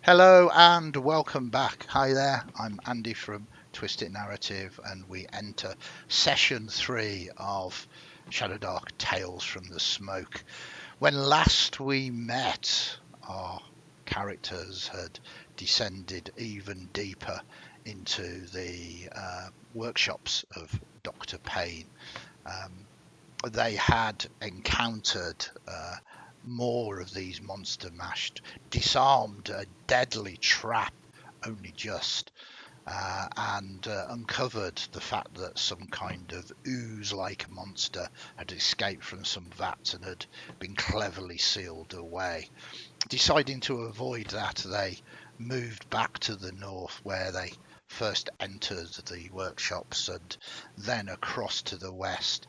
Hello and welcome back. Hi there, I'm Andy from Twisted Narrative, and we enter session 3 of Shadowdark Tales from the Smoke. When last we met, our characters had descended even deeper into the workshops of Dr. Payne. They had encountered more of these monster mashed, disarmed a deadly trap only just, and uncovered the fact that some kind of ooze-like monster had escaped from some vats and had been cleverly sealed away. Deciding to avoid that, they moved back to the north, where they first entered the workshops and then across to the west,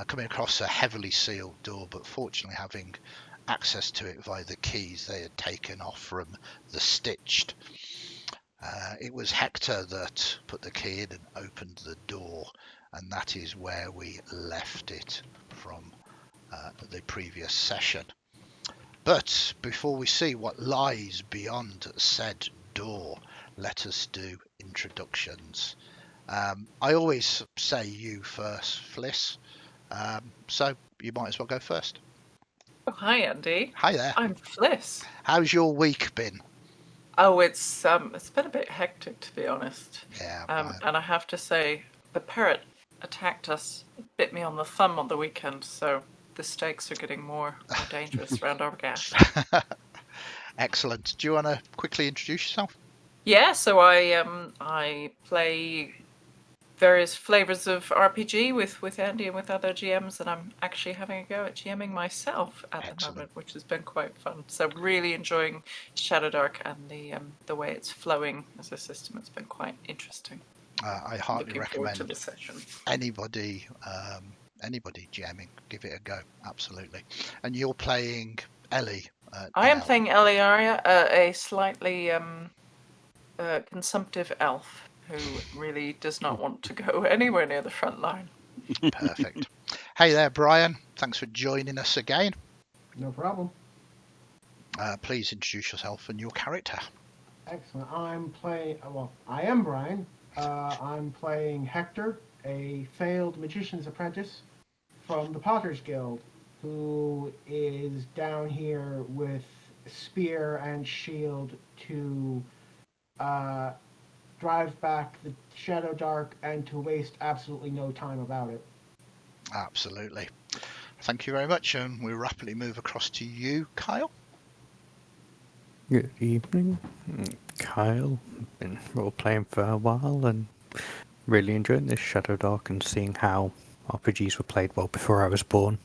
coming across a heavily sealed door, but fortunately having access to it via the keys they had taken off from the Stitched. It was Hector that put the key in and opened the door, and that is where we left it from the previous session. But before we see what lies beyond said door, let us do introductions. I always say you first, Fliss. So you might as well go first. Oh, hi, Andy. Hi there. I'm Fliss. How's your week been? Oh, it's been a bit hectic, to be honest. Yeah, And I have to say, the parrot attacked us, bit me on the thumb on the weekend, so the stakes are getting more dangerous around our gas. excellent. Do you want to quickly introduce yourself? Yeah, so I play various flavors of RPG with Andy and with other GMs, and I'm actually having a go at GMing myself at the moment, which has been quite fun. So really enjoying Shadowdark and the way it's flowing as a system. It's been quite interesting. I heartily Looking forward to recommend the session. anybody GMing, give it a go. Absolutely. And you're playing Ellie. I am playing Eliaria, a slightly consumptive elf who really does not want to go anywhere near the front line. Perfect. Hey there, Brian. Thanks for joining us again. No problem. Please introduce yourself and your character. Excellent. I am Brian. I'm playing Hector, a failed magician's apprentice from the Potter's Guild, who is down here with spear and shield to drive back the Shadowdark and to waste absolutely no time about it. Absolutely. Thank you very much, and we'll rapidly move across to you, Kyle. Good evening, Kyle. Been role playing for a while and really enjoying this Shadowdark and seeing how RPGs were played well before I was born.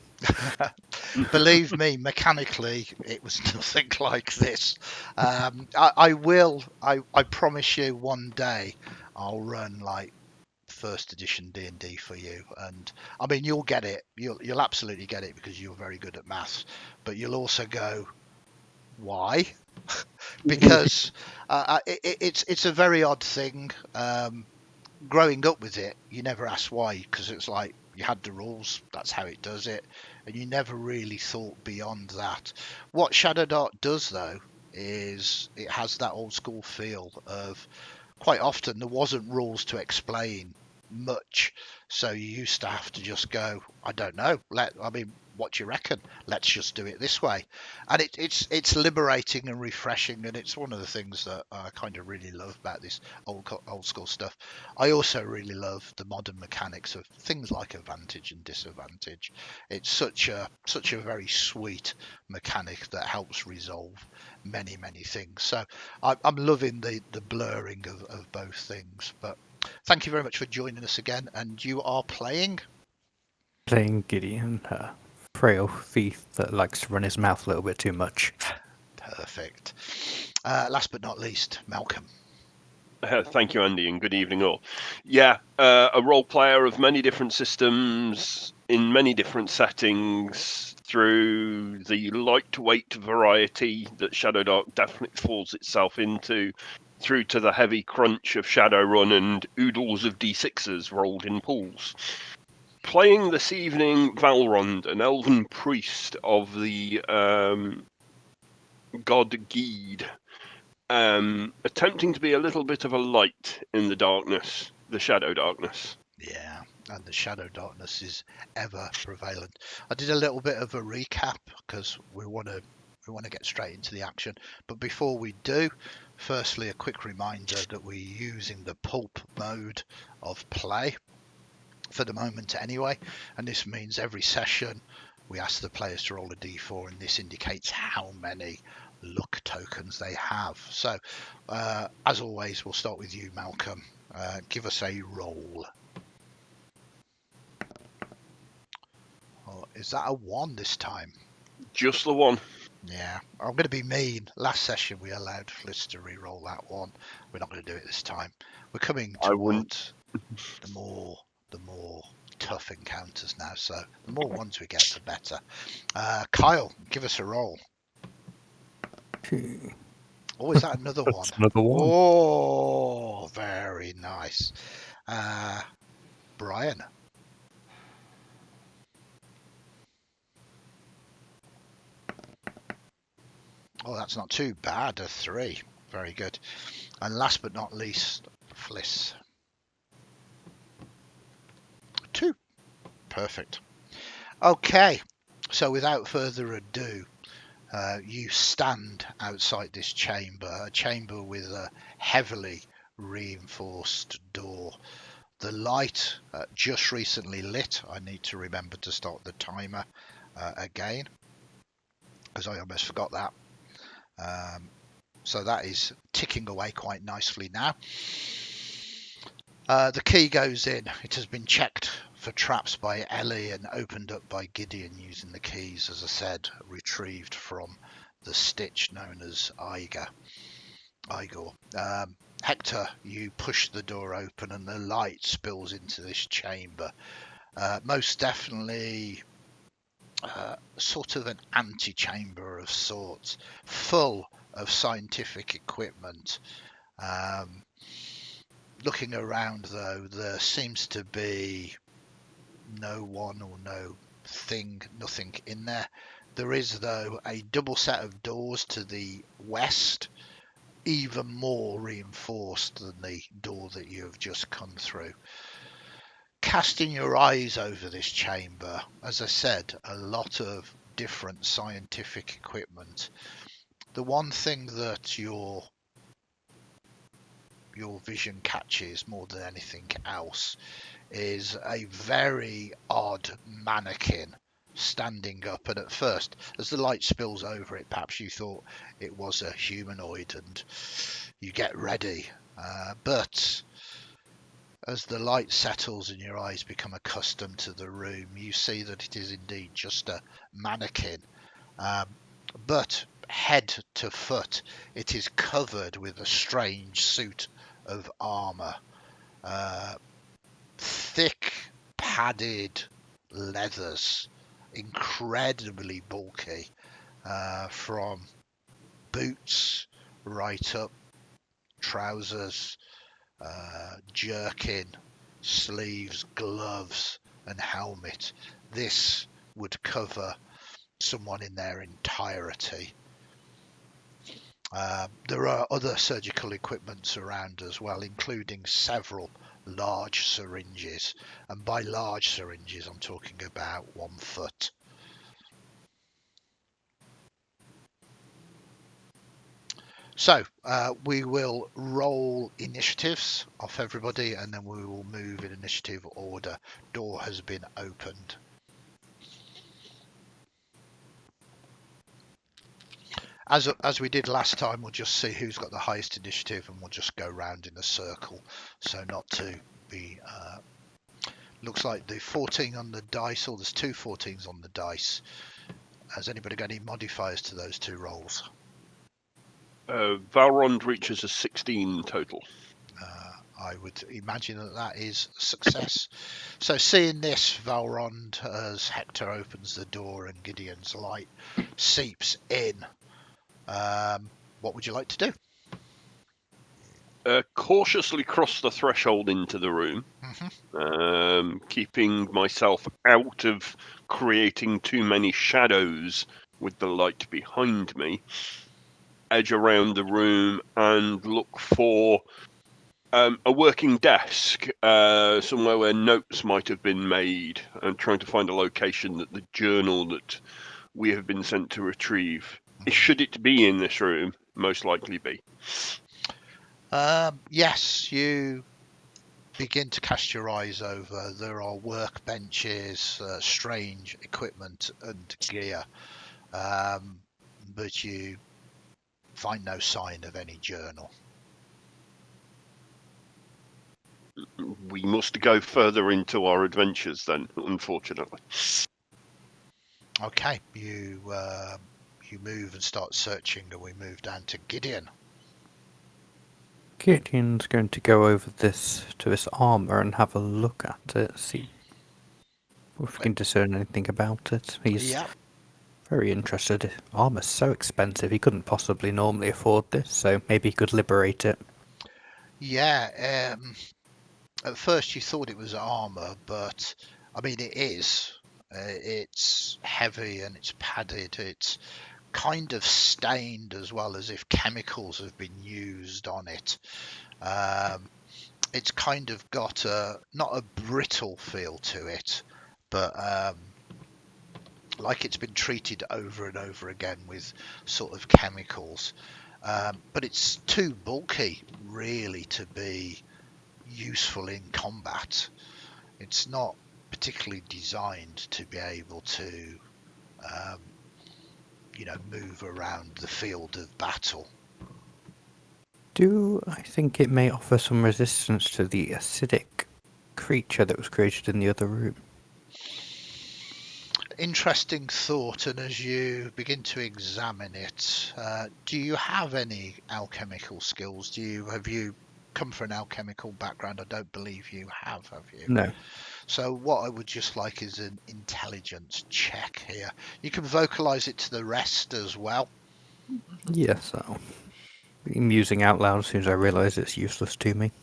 Believe me, mechanically, it was nothing like this. I promise you, one day I'll run like first edition D&D for you, and I mean you'll get it. You'll absolutely get it because you're very good at maths. But you'll also go, why? Because it's a very odd thing. Growing up with it, you never ask why, because it's like you had the rules, that's how it does it, and you never really thought beyond that. What Shadowdark does, though, is it has that old school feel of quite often there wasn't rules to explain much, so you used to have to just go, I don't know, what do you reckon? Let's just do it this way. And it's liberating and refreshing, and it's one of the things that I kind of really love about this old school stuff. I also really love the modern mechanics of things like advantage and disadvantage. It's such a very sweet mechanic that helps resolve many things. So I'm loving the blurring of both things. But thank you very much for joining us again. And you are playing Gideon, a frail thief that likes to run his mouth a little bit too much. Perfect. Last but not least, Malcolm. Thank you, Andy, and good evening all. Yeah, a role player of many different systems in many different settings through the lightweight variety that Shadowdark definitely falls itself into, through to the heavy crunch of Shadowrun and oodles of D6s rolled in pools. Playing this evening Valrond, an elven priest of the god Geed, attempting to be a little bit of a light in the darkness, the shadow darkness. Yeah, and the shadow darkness is ever prevalent. I did a little bit of a recap because we want to get straight into the action. But before we do, firstly, a quick reminder that we're using the pulp mode of play for the moment anyway, and this means every session we ask the players to roll a d4, and this indicates how many luck tokens they have. So as always, we'll start with you, Malcolm. Give us a roll. Oh, is that a 1 this time? Just the one. Yeah, I'm going to be mean. Last session we allowed Fliss to re-roll that one. We're not going to do it this time. We're coming I wouldn't. towards the more tough encounters now, so the more ones we get, the better. Kyle, give us a roll. Oh, is that another one? That's another one. Oh, very nice. Brian. Oh, that's not too bad, a 3. Very good. And last but not least, Fliss. 2. Perfect. Okay, so without further ado, you stand outside this chamber, a chamber with a heavily reinforced door. The light just recently lit. I need to remember to start the timer again, because I almost forgot that. So that is ticking away quite nicely now. The key goes in. It has been checked for traps by Ellie and opened up by Gideon using the keys, as I said, retrieved from the stitch known as Igor. Hector, you push the door open and the light spills into this chamber. Most definitely sort of an antechamber of sorts, full of scientific equipment. Looking around, though, there seems to be no one or nothing in there. There is, though, a double set of doors to the west, even more reinforced than the door that you have just come through. Casting your eyes over this chamber, as I said, a lot of different scientific equipment. The one thing that your vision catches more than anything else is a very odd mannequin standing up, and at first, as the light spills over it, perhaps you thought it was a humanoid and you get ready, but as the light settles and your eyes become accustomed to the room, you see that it is indeed just a mannequin, but head to foot it is covered with a strange suit of armor, thick padded leathers, incredibly bulky, from boots right up, trousers, jerkin, sleeves, gloves and helmet. This would cover someone in their entirety. There are other surgical equipments around as well, including several large syringes, and by large syringes I'm talking about 1 foot. So we will roll initiatives off everybody, and then we will move in initiative order. Door has been opened. As we did last time, we'll just see who's got the highest initiative, and we'll just go round in a circle, so not to be looks like the 14 on the dice, or there's 2 14s on the dice. Has anybody got any modifiers to those 2 rolls? Valrond reaches a 16 total. I would imagine that is success. So seeing this, Valrond, as Hector opens the door and Gideon's light seeps in, what would you like to do? Cautiously cross the threshold into the room, keeping myself out of creating too many shadows with the light behind me. edge around the room and look for a working desk, somewhere where notes might have been made, and trying to find a location that the journal that we have been sent to retrieve, should it be in this room, most likely be. Yes, you begin to cast your eyes over. There are workbenches, strange equipment and gear, but you find no sign of any journal. We must go further into our adventures then, unfortunately. Okay, you move and start searching, and we move down to Gideon. Gideon's going to go over this armor and have a look at it, see if we can discern anything about it. He's Yeah, very interested. Armor's so expensive, he couldn't possibly normally afford this, so maybe he could liberate it. yeah. At first you thought it was armor, but I mean it is. It's heavy and it's padded. It's kind of stained as well, as if chemicals have been used on it. It's kind of got not a brittle feel to it, but like it's been treated over and over again with sort of chemicals. But it's too bulky really to be useful in combat. It's not particularly designed to be able to move around the field of battle. Do I think it may offer some resistance to the acidic creature that was created in the other room? Interesting thought, and as you begin to examine it, do you have any alchemical skills? Have you come from an alchemical background? I don't believe you have you? No. So what I would just like is an intelligence check here. You can vocalize it to the rest as well. Yes, I'll be musing out loud as soon as I realise it's useless to me.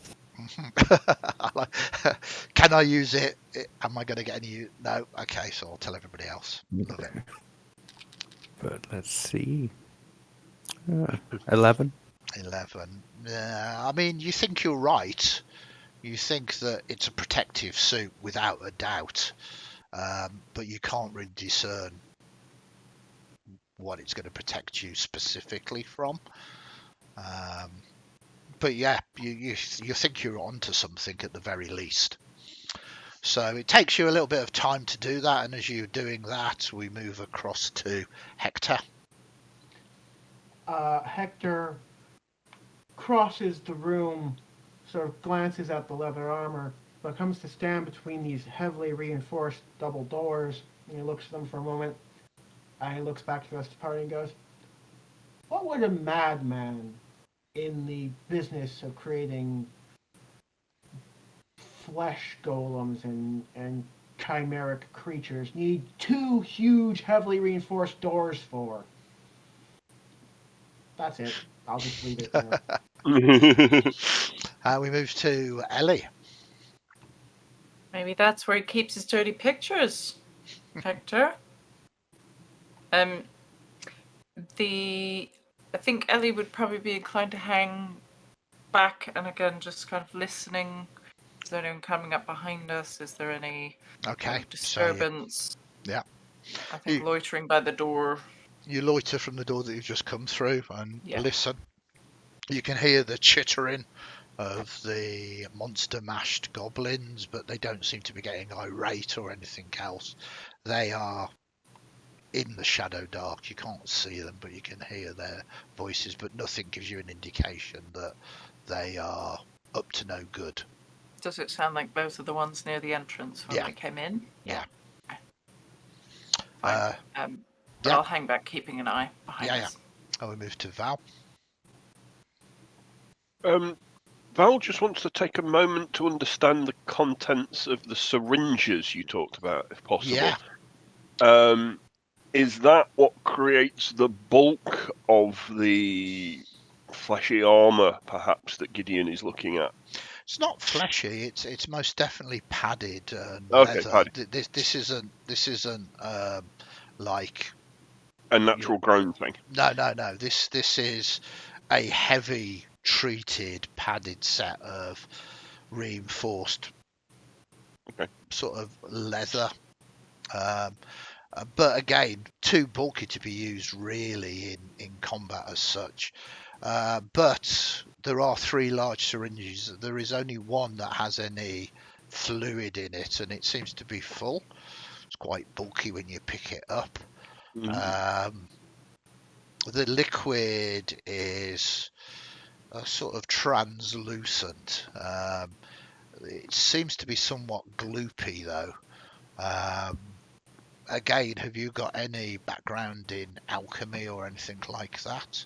Can I use it? Am I going to get any? No. Okay, so I'll tell everybody else. Love it. But let's see. 11. 11. I mean, you think you're right. You think that it's a protective suit without a doubt, but you can't really discern what it's going to protect you specifically from. But yeah, you think you're onto something at the very least. So it takes you a little bit of time to do that, and as you're doing that, we move across to Hector. Hector crosses the room, sort of glances at the leather armor, but comes to stand between these heavily reinforced double doors, and he looks at them for a moment, and he looks back to the rest of the party and goes, "What would a madman in the business of creating flesh golems and chimeric creatures need two huge, heavily reinforced doors for?" That's it. I'll just leave it there. We move to Ellie. Maybe that's where he keeps his dirty pictures, Hector. I think Ellie would probably be inclined to hang back and again just kind of listening. Is there anyone coming up behind us? Is there any disturbance? So yeah. I think loitering by the door. You loiter from the door that you've just come through and listen. You can hear the chittering of the monster-mashed goblins, but they don't seem to be getting irate or anything else. They are in the Shadowdark. You can't see them, but you can hear their voices, but nothing gives you an indication that they are up to no good. Does it sound like those are the ones near the entrance when we came in? Yeah. I'll hang back, keeping an eye behind us. We move to Val. Val just wants to take a moment to understand the contents of the syringes you talked about, if possible. Yeah. Is that what creates the bulk of the fleshy armour, perhaps, that Gideon is looking at? It's not fleshy. It's most definitely padded Okay, leather. padded. This isn't like a natural grown thing. No. This is a heavy treated padded set of reinforced sort of leather. But again, too bulky to be used really in combat as such. But there are 3 large syringes. There is only one that has any fluid in it, and it seems to be full. It's quite bulky when you pick it up. The liquid is a sort of translucent. It seems to be somewhat gloopy though. Again, have you got any background in alchemy or anything like that?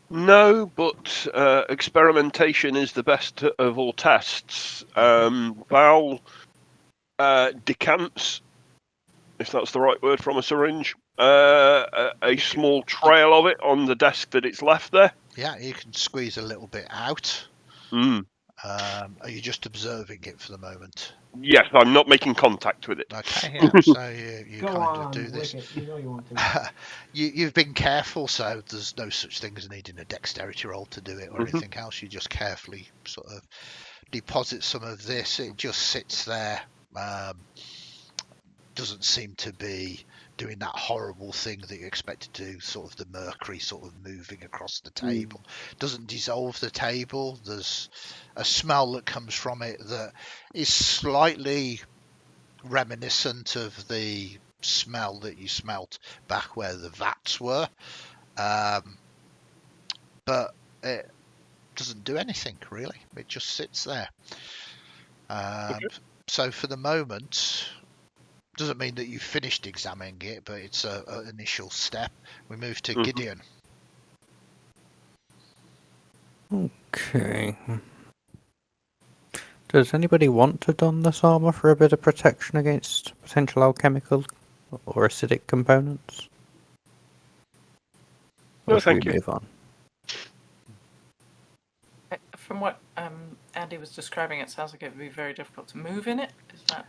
No, but experimentation is the best of all tests. Val decants, if that's the right word, from a syringe, a small trail of it on the desk that it's left there. Yeah, you can squeeze a little bit out. Are you just observing it for the moment? Yes, I'm not making contact with it. Okay, yeah. So you Go kind on, of do this. lick it. You know you want to. You've been careful, so there's no such thing as needing a dexterity roll to do it or Mhm. anything else. You just carefully sort of deposit some of this. It just sits there. Doesn't seem to be doing that horrible thing that you expect to do, sort of the mercury sort of moving across the table. Doesn't dissolve the table. There's a smell that comes from it that is slightly reminiscent of the smell that you smelt back where the vats were, but it doesn't do anything really. It just sits there. So for the moment, doesn't mean that you've finished examining it, but it's an initial step. We move to Gideon. Okay. Does anybody want to don this armor for a bit of protection against potential alchemical or acidic components? No, Or should we thank you. move on? From what Andy was describing, it sounds like it would be very difficult to move in it. Is that?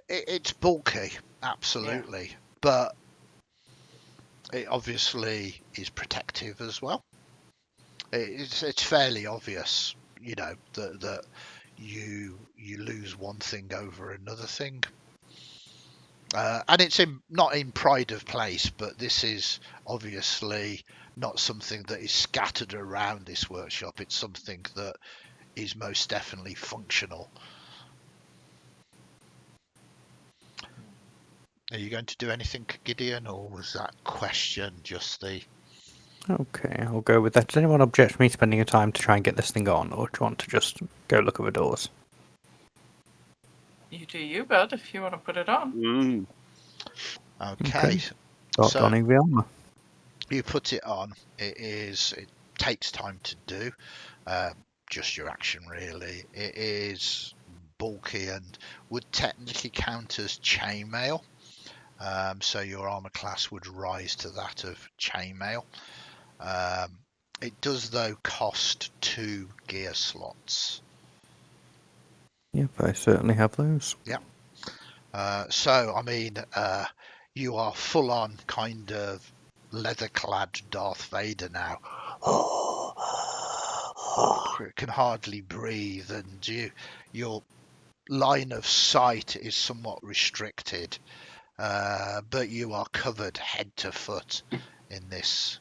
It's bulky, absolutely, but it obviously is protective as well. It's fairly obvious, you know, that you lose one thing over another thing. And it's not in pride of place, but this is obviously not something that is scattered around this workshop. It's something that is most definitely functional. Are you going to do anything, Gideon, or was that question just the... Okay, I'll go with that. Does anyone object to me spending a time to try and get this thing on, or do you want to just go look at the doors? You do you, bud, if you want to put it on. Okay. Start donning the armor. You put it on. It takes time to do. Just your action, really. It is bulky and would technically count as chainmail. So your armor class would rise to that of chainmail. It does, though, cost 2 gear slots. Yep, I certainly have those. Yeah. So, I mean, you are full on kind of leather-clad Darth Vader now. Can hardly breathe, and your line of sight is somewhat restricted, but you are covered head to foot in this.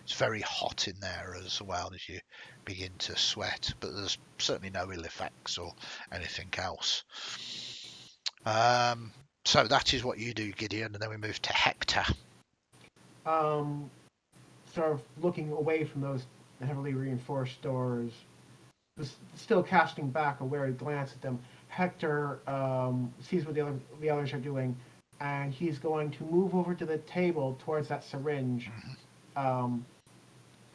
It's very hot in there as well as you begin to sweat, but there's certainly no ill effects or anything else. So that is what you do, Gideon, and then we move to Hector. Sort of looking away from those heavily reinforced doors, still casting back a wary glance at them. Hector sees what the others are doing, and he's going to move over to the table towards that syringe.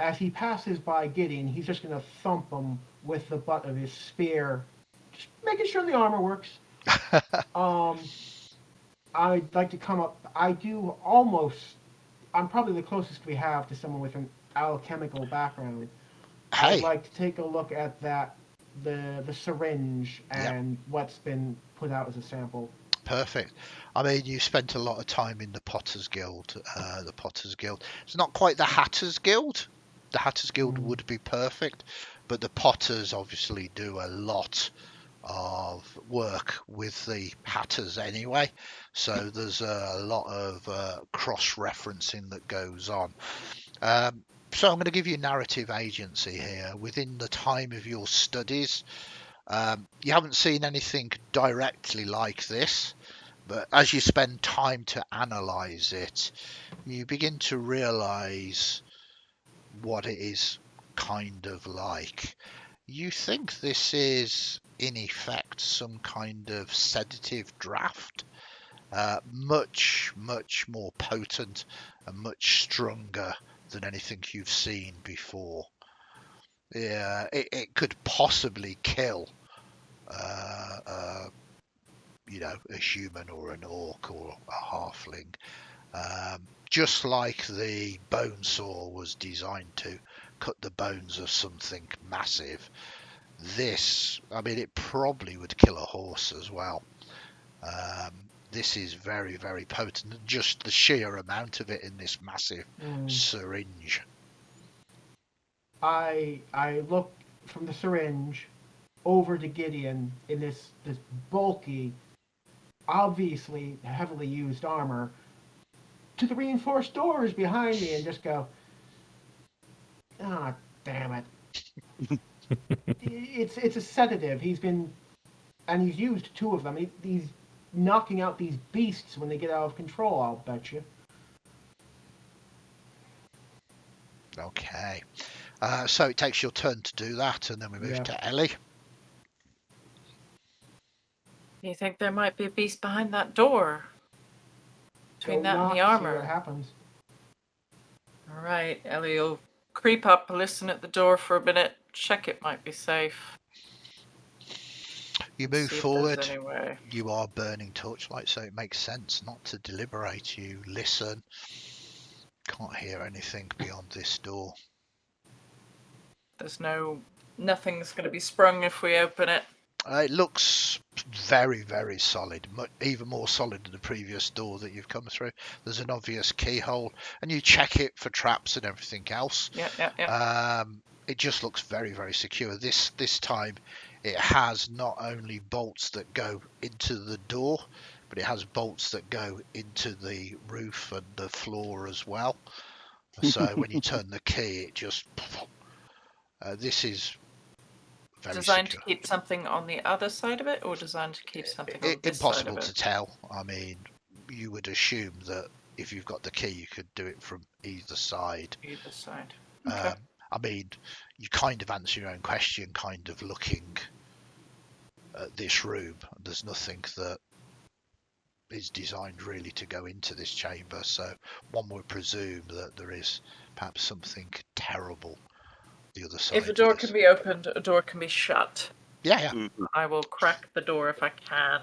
As he passes by Gideon, he's just going to thump him with the butt of his spear, just making sure the armor works. I'd like to come up. I'm probably the closest we have to someone with an alchemical background. Hey. I'd like to take a look at the syringe and what's been put out as a sample. perfect. I mean, you spent a lot of time in the Potters Guild. The Potters Guild. It's not quite the Hatters Guild. The Hatters Guild would be perfect, but the Potters obviously do a lot of work with the Hatters anyway. So there's a lot of cross-referencing that goes on. So I'm going to give you narrative agency here. Within the time of your studies, you haven't seen anything directly like this, but as you spend time to analyze it, you begin to realize what it is kind of like. You think this is, in effect, some kind of sedative draft, much, much more potent and much stronger than anything you've seen before. Yeah, it could possibly kill a human or an orc or a halfling, just like the bone saw was designed to cut the bones of something massive. This, I mean, it probably would kill a horse as well. This is very, very potent. Just the sheer amount of it in this massive syringe. I look from the syringe over to Gideon in this bulky, obviously heavily used armor, to the reinforced doors behind me, and just go, "Ah, damn it!" It's a sedative. He's used 2 of them. He's knocking out these beasts when they get out of control. I'll bet you. Okay. So it takes your turn to do that, and then we move to Ellie. You think there might be a beast behind that door? Between that and the armor. See what happens. All right, Ellie will creep up, listen at the door for a minute, check it might be safe. You move forward. You are burning torchlight, so it makes sense not to deliberate. You listen. Can't hear anything beyond this door. There's nothing's going to be sprung if we open it. It looks very, very solid, even more solid than the previous door that you've come through. There's an obvious keyhole, and you check it for traps and everything else. Yeah. It just looks very, very secure. This time, it has not only bolts that go into the door, but it has bolts that go into the roof and the floor as well. So when you turn the key, it just... this is very designed secure. To keep something on the other side of it, or designed to keep something on this impossible side of it? To tell. I mean, you would assume that if you've got the key, you could do it from either side. Either side. Okay. I mean, you kind of answer your own question, kind of looking at this room. There's nothing that is designed really to go into this chamber, so one would presume that there is perhaps something terrible the other side. If a door can be opened, a door can be shut. Yeah. I will crack the door if I can,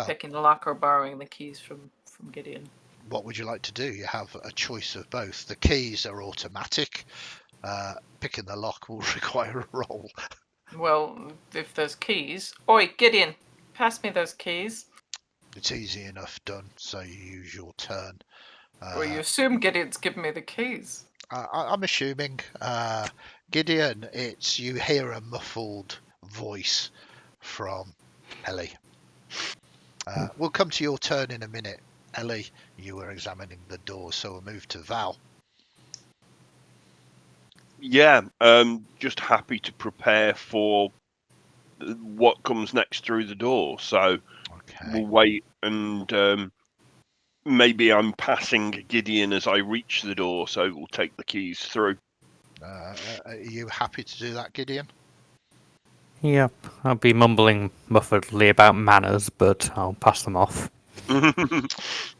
picking the lock or borrowing the keys from Gideon. What would you like to do? You have a choice of both. The keys are automatic. Picking the lock will require a roll. Well, if there's keys... Oi, Gideon, pass me those keys. It's easy enough done, so you use your turn. Well, you assume Gideon's given me the keys. I'm assuming. Gideon, you hear a muffled voice from Ellie. We'll come to your turn in a minute. Ellie, you were examining the door, so we'll move to Val. Yeah, just happy to prepare for what comes next through the door. So we'll wait, and maybe I'm passing Gideon as I reach the door, so we'll take the keys through. Are you happy to do that, Gideon? Yep, I'll be mumbling muffledly about manners, but I'll pass them off.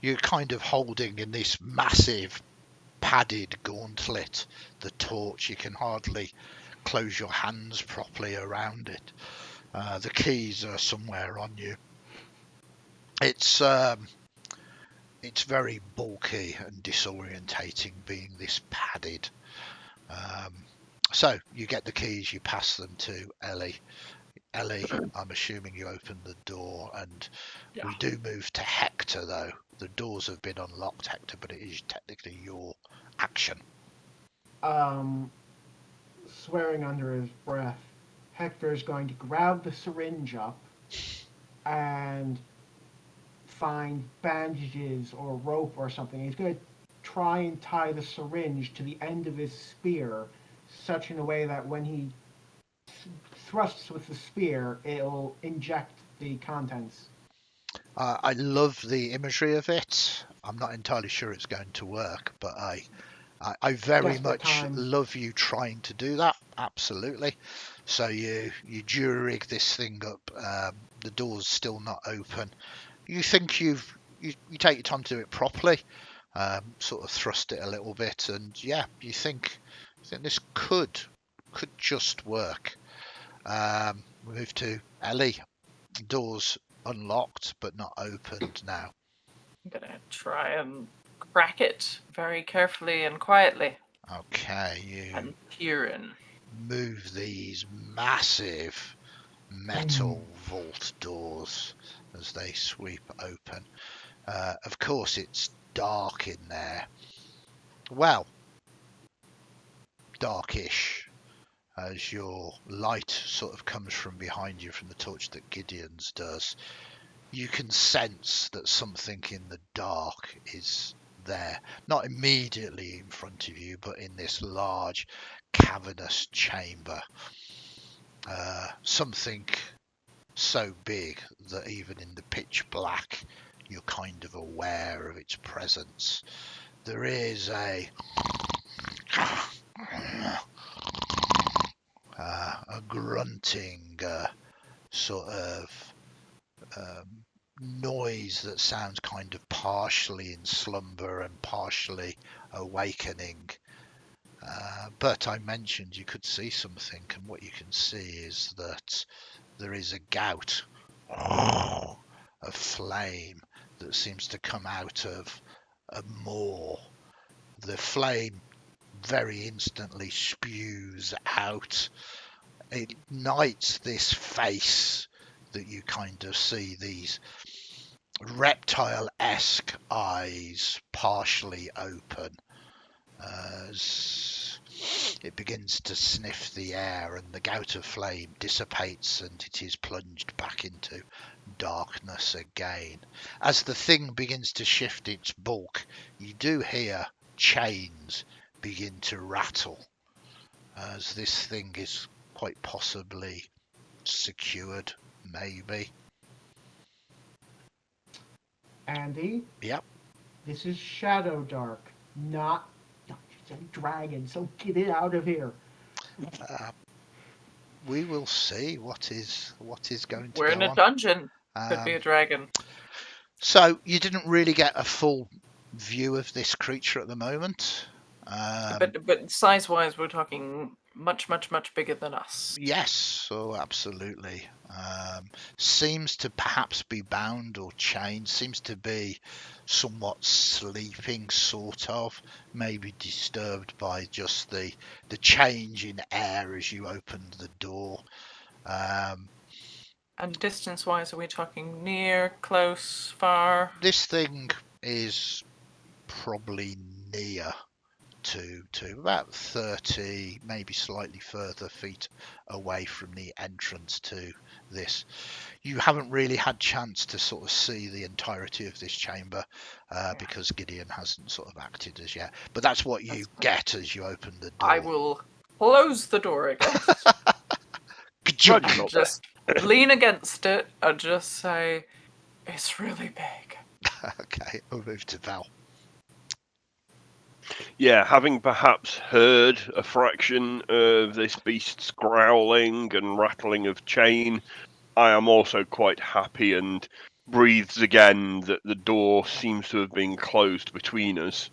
You're kind of holding in this massive padded gauntlet the torch. You can hardly close your hands properly around it. The keys are somewhere on you. It's very bulky and disorientating being this padded. So you get the keys, you pass them to Ellie. Ellie, I'm assuming you opened the door, and Yeah. we do move to Hector, though. The doors have been unlocked, Hector, but it is technically your action. Swearing under his breath, Hector is going to grab the syringe up and find bandages or rope or something. He's going to try and tie the syringe to the end of his spear, such in a way that when he thrusts with the spear, it'll inject the contents. I love the imagery of it. I'm not entirely sure it's going to work, but I very Desperate much times. love you trying to do that. Absolutely. So you jury rig this thing up. The door's still not open. You think you take your time to do it properly. Sort of thrust it a little bit, and yeah, you think this could just work. We move to Ellie. Doors unlocked but not opened now. I'm gonna try and crack it very carefully and quietly Okay, you and peer in. move these massive metal vault doors as they sweep open. Of course, it's dark in there. Well, darkish, as your light sort of comes from behind you from the torch that Gideon's does. You can sense that something in the dark is there, not immediately in front of you, but in this large cavernous chamber. Something so big that even in the pitch black, you're kind of aware of its presence. There is a grunting sort of noise that sounds kind of partially in slumber and partially awakening. But I mentioned you could see something, and what you can see is that there is a gout of flame that seems to come out of a maw. The flame very instantly spews out. It ignites this face that you kind of see, these reptile-esque eyes partially open as it begins to sniff the air, and the gout of flame dissipates and it is plunged back into darkness again. As the thing begins to shift its bulk, you do hear chains begin to rattle as this thing is quite possibly secured, maybe. Andy? Yep. This is Shadowdark, not Dungeons and Dragons, so get it out of here. We will see what is going to We're go in a on. dungeon. Could be a dragon. So you didn't really get a full view of this creature at the moment. But size-wise, we're talking much bigger than us. Yes, so absolutely. Seems to perhaps be bound or chained. Seems to be somewhat sleeping, sort of. Maybe disturbed by just the change in air as you opened the door. And distance-wise, are we talking near, close, far? This thing is probably near to about 30, maybe slightly further feet away from the entrance to this. You haven't really had chance to sort of see the entirety of this chamber because Gideon hasn't sort of acted as yet. But that's what you get as you open the door. I will close the door again. Grudge Just lean against it and just say, it's really big. Okay, we'll move to Val. Yeah, having perhaps heard a fraction of this beast's growling and rattling of chain, I am also quite happy and breathes again that the door seems to have been closed between us.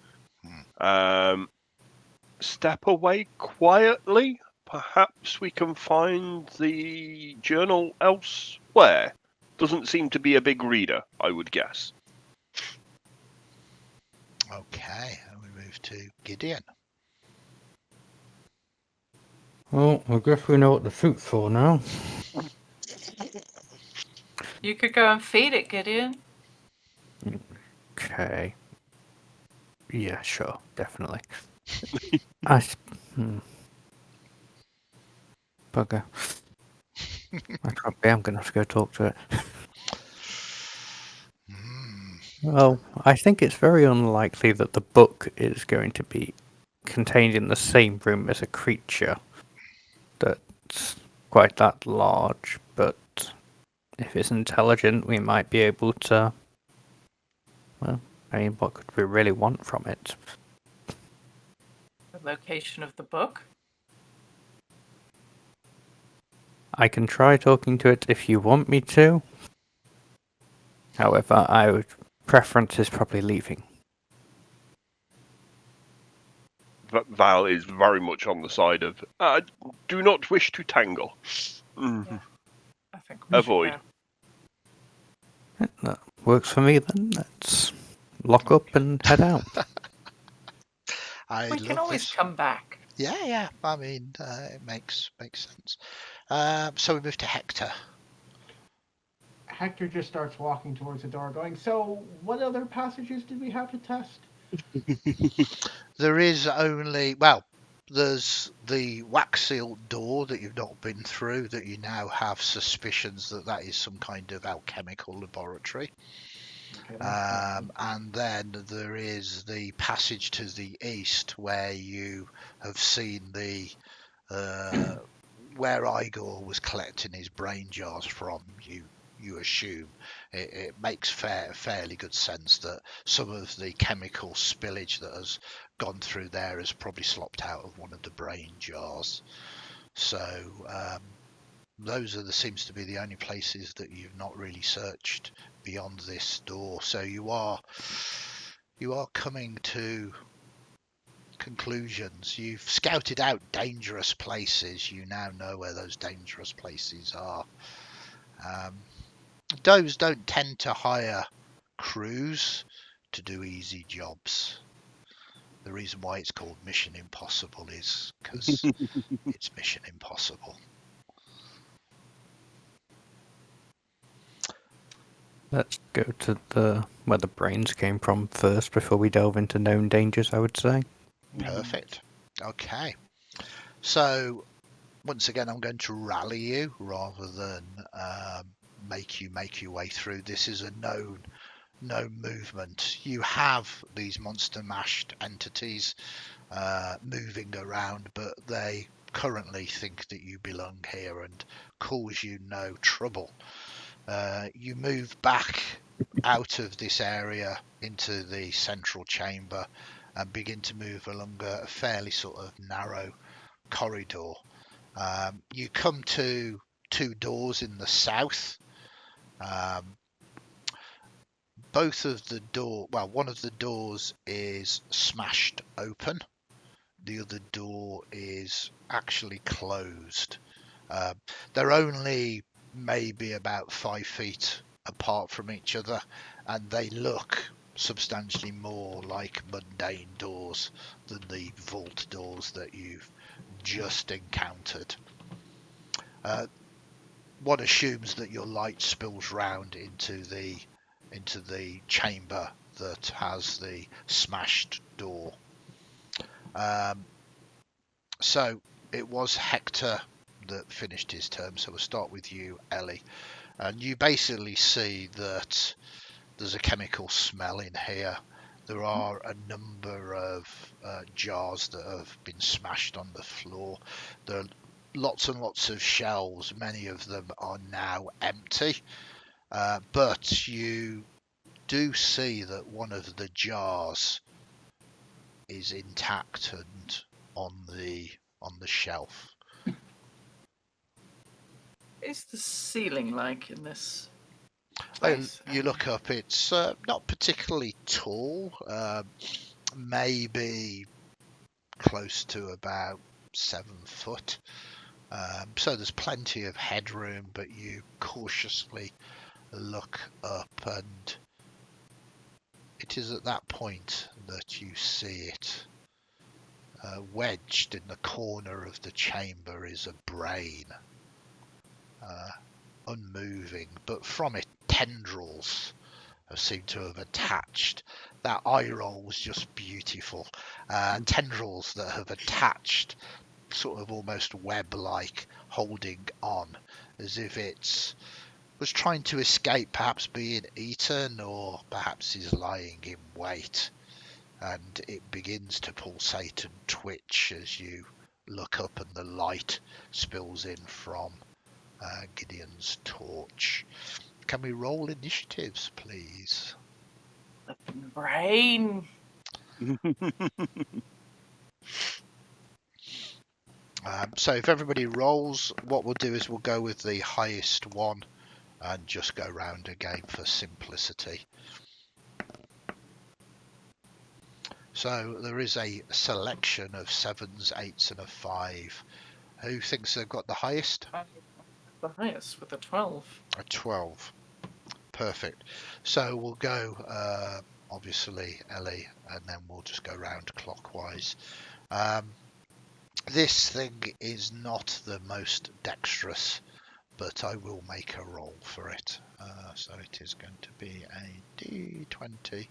Step away quietly. Perhaps we can find the journal elsewhere. Doesn't seem to be a big reader, I would guess. Okay, and we move to Gideon. Well, I guess we know what the suit's for now. You could go and feed it, Gideon. Okay. Yeah, sure, definitely. Bugger. I'm gonna have to go talk to it. Well, I think it's very unlikely that the book is going to be contained in the same room as a creature that's quite that large, but if it's intelligent, we might be able to. Well, I mean, what could we really want from it? The location of the book. I can try talking to it if you want me to. However, preference is probably leaving. Val is very much on the side of do not wish to tangle. Yeah. I think we Avoid. should go. That works for me then. Let's lock up and head out. I We love can always this. come back. Yeah. I mean, it makes sense. So we move to Hector. Hector just starts walking towards the door, going, "So, what other passages did we have to test?" There is there's the wax sealed door that you've not been through that you now have suspicions that is some kind of alchemical laboratory. Okay, that's And then there is the passage to the east where you have seen the where Igor was collecting his brain jars from. You assume it makes fairly good sense that some of the chemical spillage that has gone through there has probably slopped out of one of the brain jars. So seems to be the only places that you've not really searched beyond this door. So you are coming to conclusions. You've scouted out dangerous places. You now know where those dangerous places are. Those don't tend to hire crews to do easy jobs. The reason why it's called Mission Impossible is because it's Mission Impossible. Let's go to where the brains came from first before we delve into known dangers, I would say. Perfect. Okay. So once again, I'm going to rally you rather than make your way through. This is a known movement. You have these monster mashed entities moving around, but they currently think that you belong here and cause you no trouble. You move back out of this area into the central chamber and begin to move along a fairly sort of narrow corridor. You come to two doors in the south. Both of the one of the doors is smashed open. The other door is actually closed. They're only maybe about 5 feet apart from each other, and they look substantially more like mundane doors than the vault doors that you've just encountered. One assumes that your light spills round into the chamber that has the smashed door. So it was Hector that finished his term, so we'll start with you, Ellie. And you basically see that there's a chemical smell in here. There are a number of jars that have been smashed on the floor. There are lots and lots of shelves. Many of them are now empty. But you do see that one of the jars is intact and on the shelf. Is the ceiling like in this place? You look up, it's not particularly tall, maybe close to about 7 foot. So there's plenty of headroom, but you cautiously look up, and it is at that point that you see it. Wedged in the corner of the chamber is a brain, unmoving, but from it tendrils have seemed to have attached. That eye roll was just beautiful. Tendrils that have attached, sort of almost web-like, holding on, as if it's was trying to escape, perhaps being eaten, or perhaps is lying in wait. And it begins to pulsate and twitch as you look up and the light spills in from Gideon's torch. Can we roll initiatives, please? Flippin' brain. So if everybody rolls, what we'll do is we'll go with the highest one and just go round again for simplicity. So there is a selection of 7s, 8s and a 5. Who thinks they've got the highest? The highest with a 12. A 12. Perfect. So we'll go, obviously, Ellie, and then we'll just go round clockwise. This thing is not the most dexterous, but I will make a roll for it. So it is going to be a D20,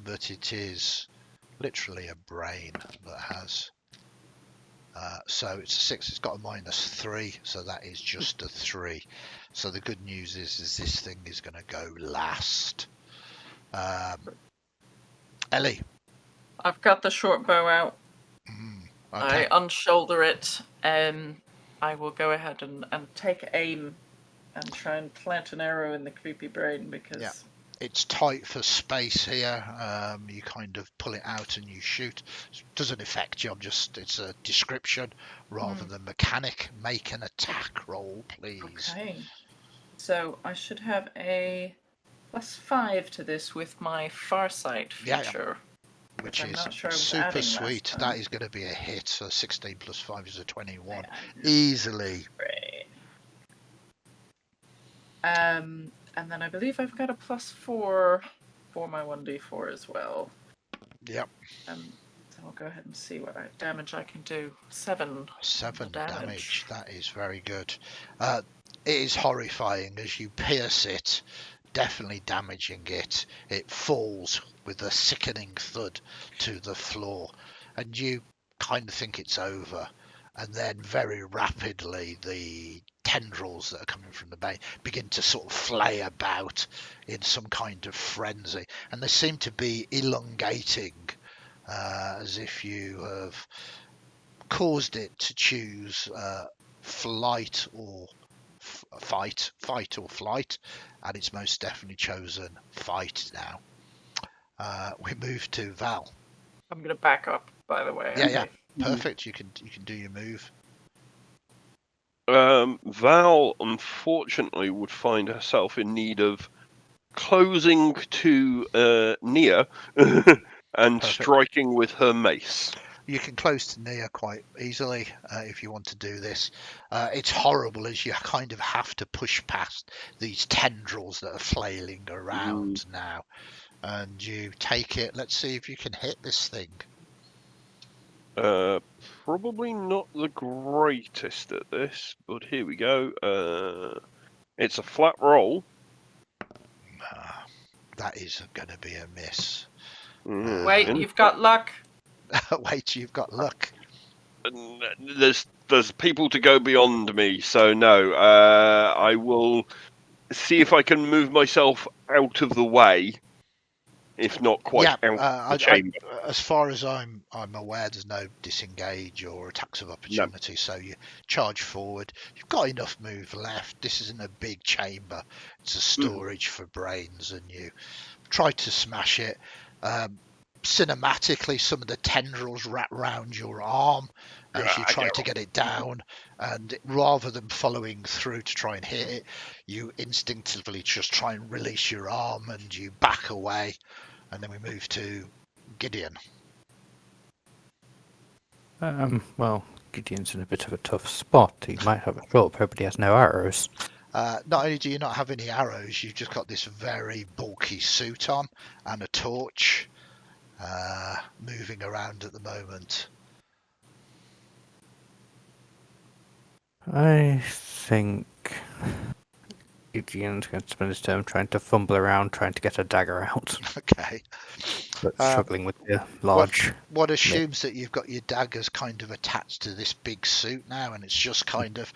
but it is literally a brain that has. So it's a 6, it's got a -3, so that is just a 3. So the good news is this thing is going to go last. Ellie. I've got the short bow out. Okay. I unshoulder it, and I will go ahead and take aim and try and plant an arrow in the creepy brain, because... Yeah. It's tight for space here. You kind of pull it out and you shoot. It doesn't affect you. It's a description rather than mechanic. Make an attack roll, please. Okay. So I should have a +5 to this with my Farsight feature. Which I'm is not sure I was super adding sweet. last That time. is going to be a hit. So 16 + 5 is a 21. Easily. Great. And then I believe I've got a +4 for my 1d4 as well. Yep. So I'll go ahead and see what damage I can do. 7 damage. That is very good. It is horrifying as you pierce it, definitely damaging it. It falls with a sickening thud to the floor, and you kind of think it's over. And then very rapidly the tendrils that are coming from the brain begin to sort of flay about in some kind of frenzy, and they seem to be elongating, as if you have caused it to choose flight or fight or flight, and it's most definitely chosen fight now. We move to Val. I'm going to back up, by the way. Yeah, perfect. You can do your move. Val, unfortunately, would find herself in need of closing to Nia and Perfect. striking with her mace. You can close to Nia quite easily if you want to do this. It's horrible as you kind of have to push past these tendrils that are flailing around now. And you take it. Let's see if you can hit this thing. Probably not the greatest at this, but here we go. It's a flat roll. That is going to be a miss. Wait, you've got luck. Wait, you've got luck. There's people to go beyond me, so no. I will see if I can move myself out of the way, if not quite out of the chamber. As far as I'm aware, there's no disengage or attacks of opportunity, so you charge forward. You've got enough move left. This isn't a big chamber. It's a storage for brains, and you try to smash it. Cinematically, some of the tendrils wrap round your arm as you try to get it down, and rather than following through to try and hit it, you instinctively just try and release your arm and you back away. And then we move to Gideon. Well, Gideon's in a bit of a tough spot. He might have a short bow, but he has no arrows. Not only do you not have any arrows, you've just got this very bulky suit on and a torch moving around at the moment. I think Ian's going to spend his turn trying to fumble around, trying to get a dagger out, Okay. but struggling with the large. What assumes that you've got your daggers kind of attached to this big suit now, and it's just kind of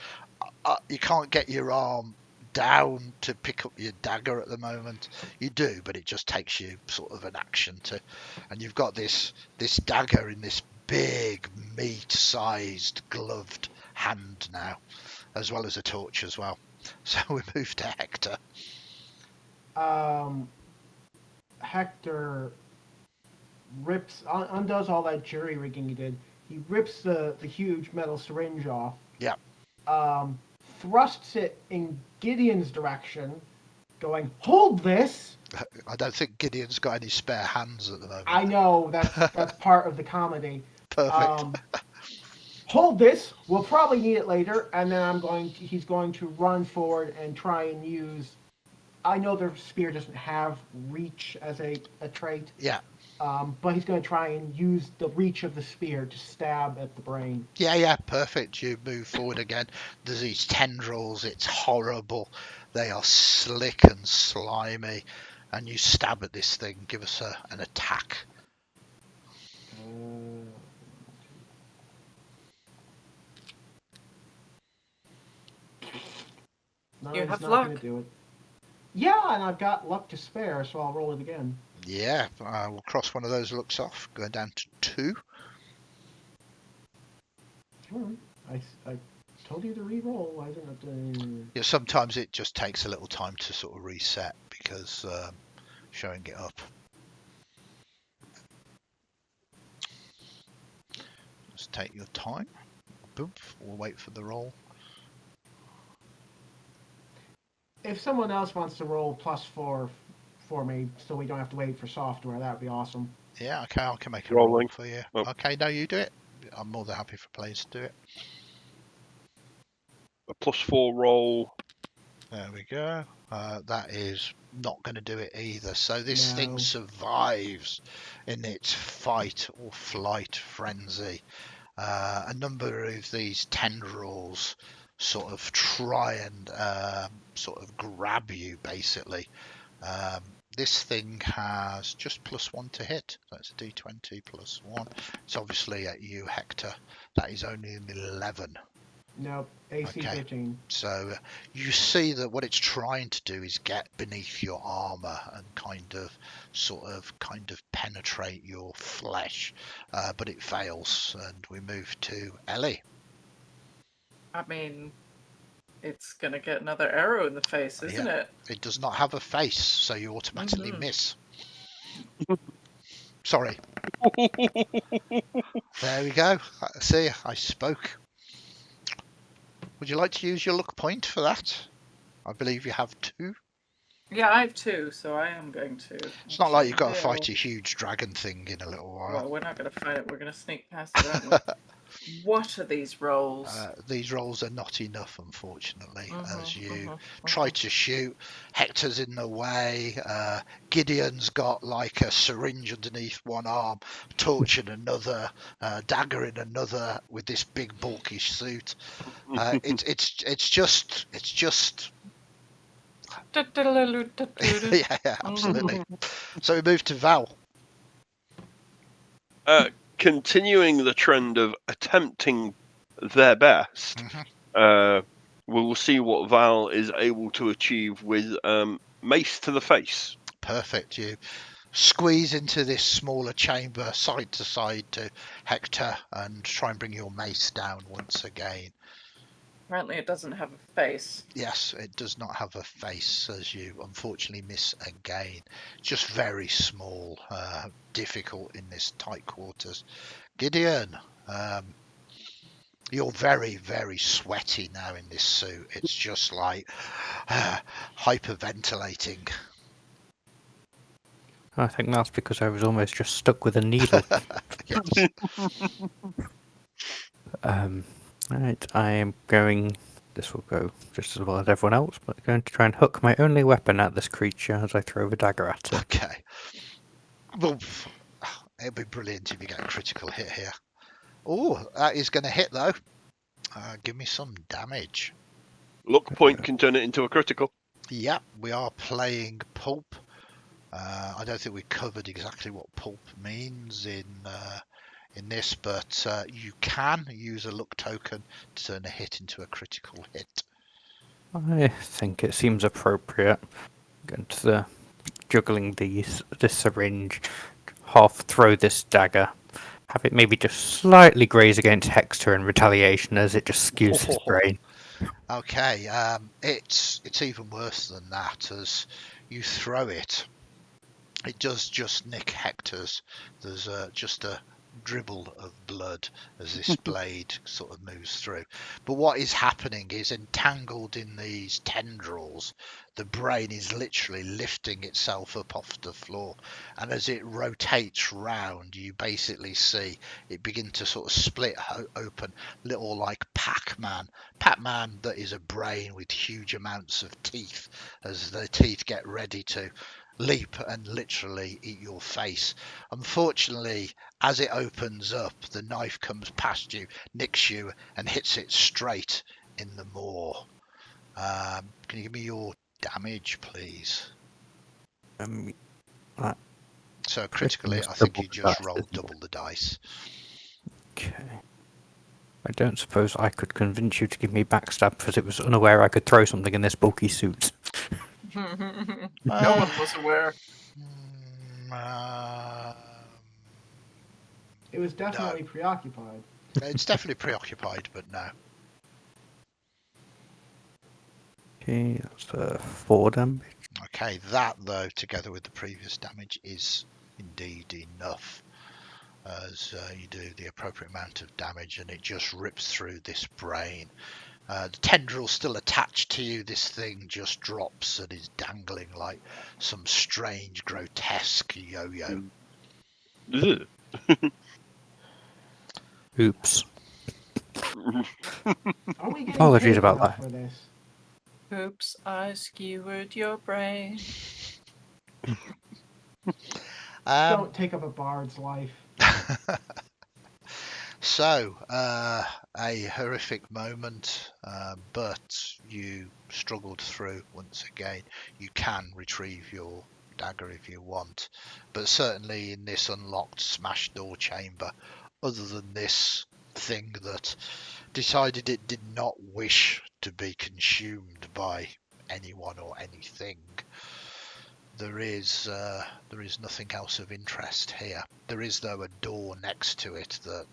you can't get your arm down to pick up your dagger at the moment. You do, but it just takes you sort of an action to, and you've got this dagger in this big meat-sized gloved hand now, as well as a torch as well. So we move to Hector. Hector undoes all that jury rigging he did. He rips the huge metal syringe off. Yeah. Thrusts it in Gideon's direction, going, "Hold this!" I don't think Gideon's got any spare hands at the moment. I know, that's part of the comedy. Perfect. Hold this. We'll probably need it later, and then he's going to run forward and try and use. I know the spear doesn't have reach as a trait. Yeah. But he's going to try and use the reach of the spear to stab at the brain. Yeah, perfect. You move forward again. There's these tendrils. It's horrible. They are slick and slimy. And you stab at this thing. Give us an attack. No, You he's have not luck. Gonna do it. Yeah, and I've got luck to spare, so I'll roll it again. Yeah, we'll cross one of those looks off. Going down to 2. I told you to re-roll. I didn't. Yeah, sometimes it just takes a little time to sort of reset because showing it up. Just take your time. Boom. We'll wait for the roll. If someone else wants to roll +4 for me, so we don't have to wait for software, that would be awesome. Yeah, okay, I can make a Rolling. roll for you. Oh. Okay, no, you do it. I'm more than happy for players to do it. A +4 roll. There we go. That is not going to do it either. So this thing No. survives in its fight or flight frenzy. A number of these tendrils sort of try and sort of grab you, basically. This thing has just +1 to hit. That's a d20 +1. It's obviously at you, Hector. That is only an 11. Nope, AC Okay. 13. So you see that what it's trying to do is get beneath your armor and kind of penetrate your flesh, but it fails. And we move to Ellie. I mean, it's going to get another arrow in the face, isn't it? It does not have a face, so you automatically miss. Sorry. There we go. See, I spoke. Would you like to use your luck point for that? I believe you have 2. Yeah, I have 2, so I am going to. It's not like you've got to fight a huge dragon thing in a little while. Well, we're not going to fight it. We're going to sneak past it, aren't we? What are these rolls? These rolls are not enough, unfortunately, as you try to shoot. Hector's in the way. Gideon's got like a syringe underneath one arm, torch in another, dagger in another, with this big bulky suit. It's just. Yeah, absolutely. So we move to Val. Continuing the trend of attempting their best, we will see what Val is able to achieve with mace to the face. Perfect. You squeeze into this smaller chamber, side to side to Hector, and try and bring your mace down once again. Apparently it doesn't have a face. Yes, it does not have a face, as you unfortunately miss again. Just very small, difficult in this tight quarters. Gideon, you're very, very sweaty now in this suit. It's just like hyperventilating. I think that's because I was almost just stuck with a needle. Yes. Right, I am going. This will go just as well as everyone else, but I'm going to try and hook my only weapon at this creature as I throw the dagger at it. Okay. Well, it'd be brilliant if you get a critical hit here. Oh, that is going to hit though. Give me some damage. Luck point can turn it into a critical. Yep, we are playing pulp. I don't think we covered exactly what pulp means in this, but you can use a luck token to turn a hit into a critical hit. I think it seems appropriate. Going to the juggling this syringe, half throw this dagger, have it maybe just slightly graze against Hector in retaliation as it just skews his brain. Okay, it's even worse than that. As you throw it, it does just nick Hector's. There's just a dribble of blood as this blade sort of moves through. But what is happening is, entangled in these tendrils, the brain is literally lifting itself up off the floor. And as it rotates round, you basically see it begin to sort of split open, little like Pac-Man. Pac-Man that is a brain with huge amounts of teeth, as the teeth get ready to leap and literally eat your face. Unfortunately, as it opens up, the knife comes past you, nicks you, and hits it straight in the maw. Can you give me your damage, please? That So critically, was I think double you the just dice, rolled isn't it? double the dice. Okay. I don't suppose I could convince you to give me backstab because it was unaware I could throw something in this bulky suit. No one was aware. It was definitely preoccupied. It's definitely preoccupied, but no. Okay, that's 4 damage. Okay, that though, together with the previous damage, is indeed enough. As you do the appropriate amount of damage, and it just rips through this brain. The tendril still attached to you. This thing just drops and is dangling like some strange, grotesque yo-yo. Ugh. Oops. Are we getting Apologies paid about enough that. for this? Oops, I skewered your brain. Don't take up a bard's life. So, a horrific moment, but you struggled through once again. You can retrieve your dagger if you want, but certainly in this unlocked smash door chamber, other than this thing that decided it did not wish to be consumed by anyone or anything, there is nothing else of interest here. There is, though, a door next to it that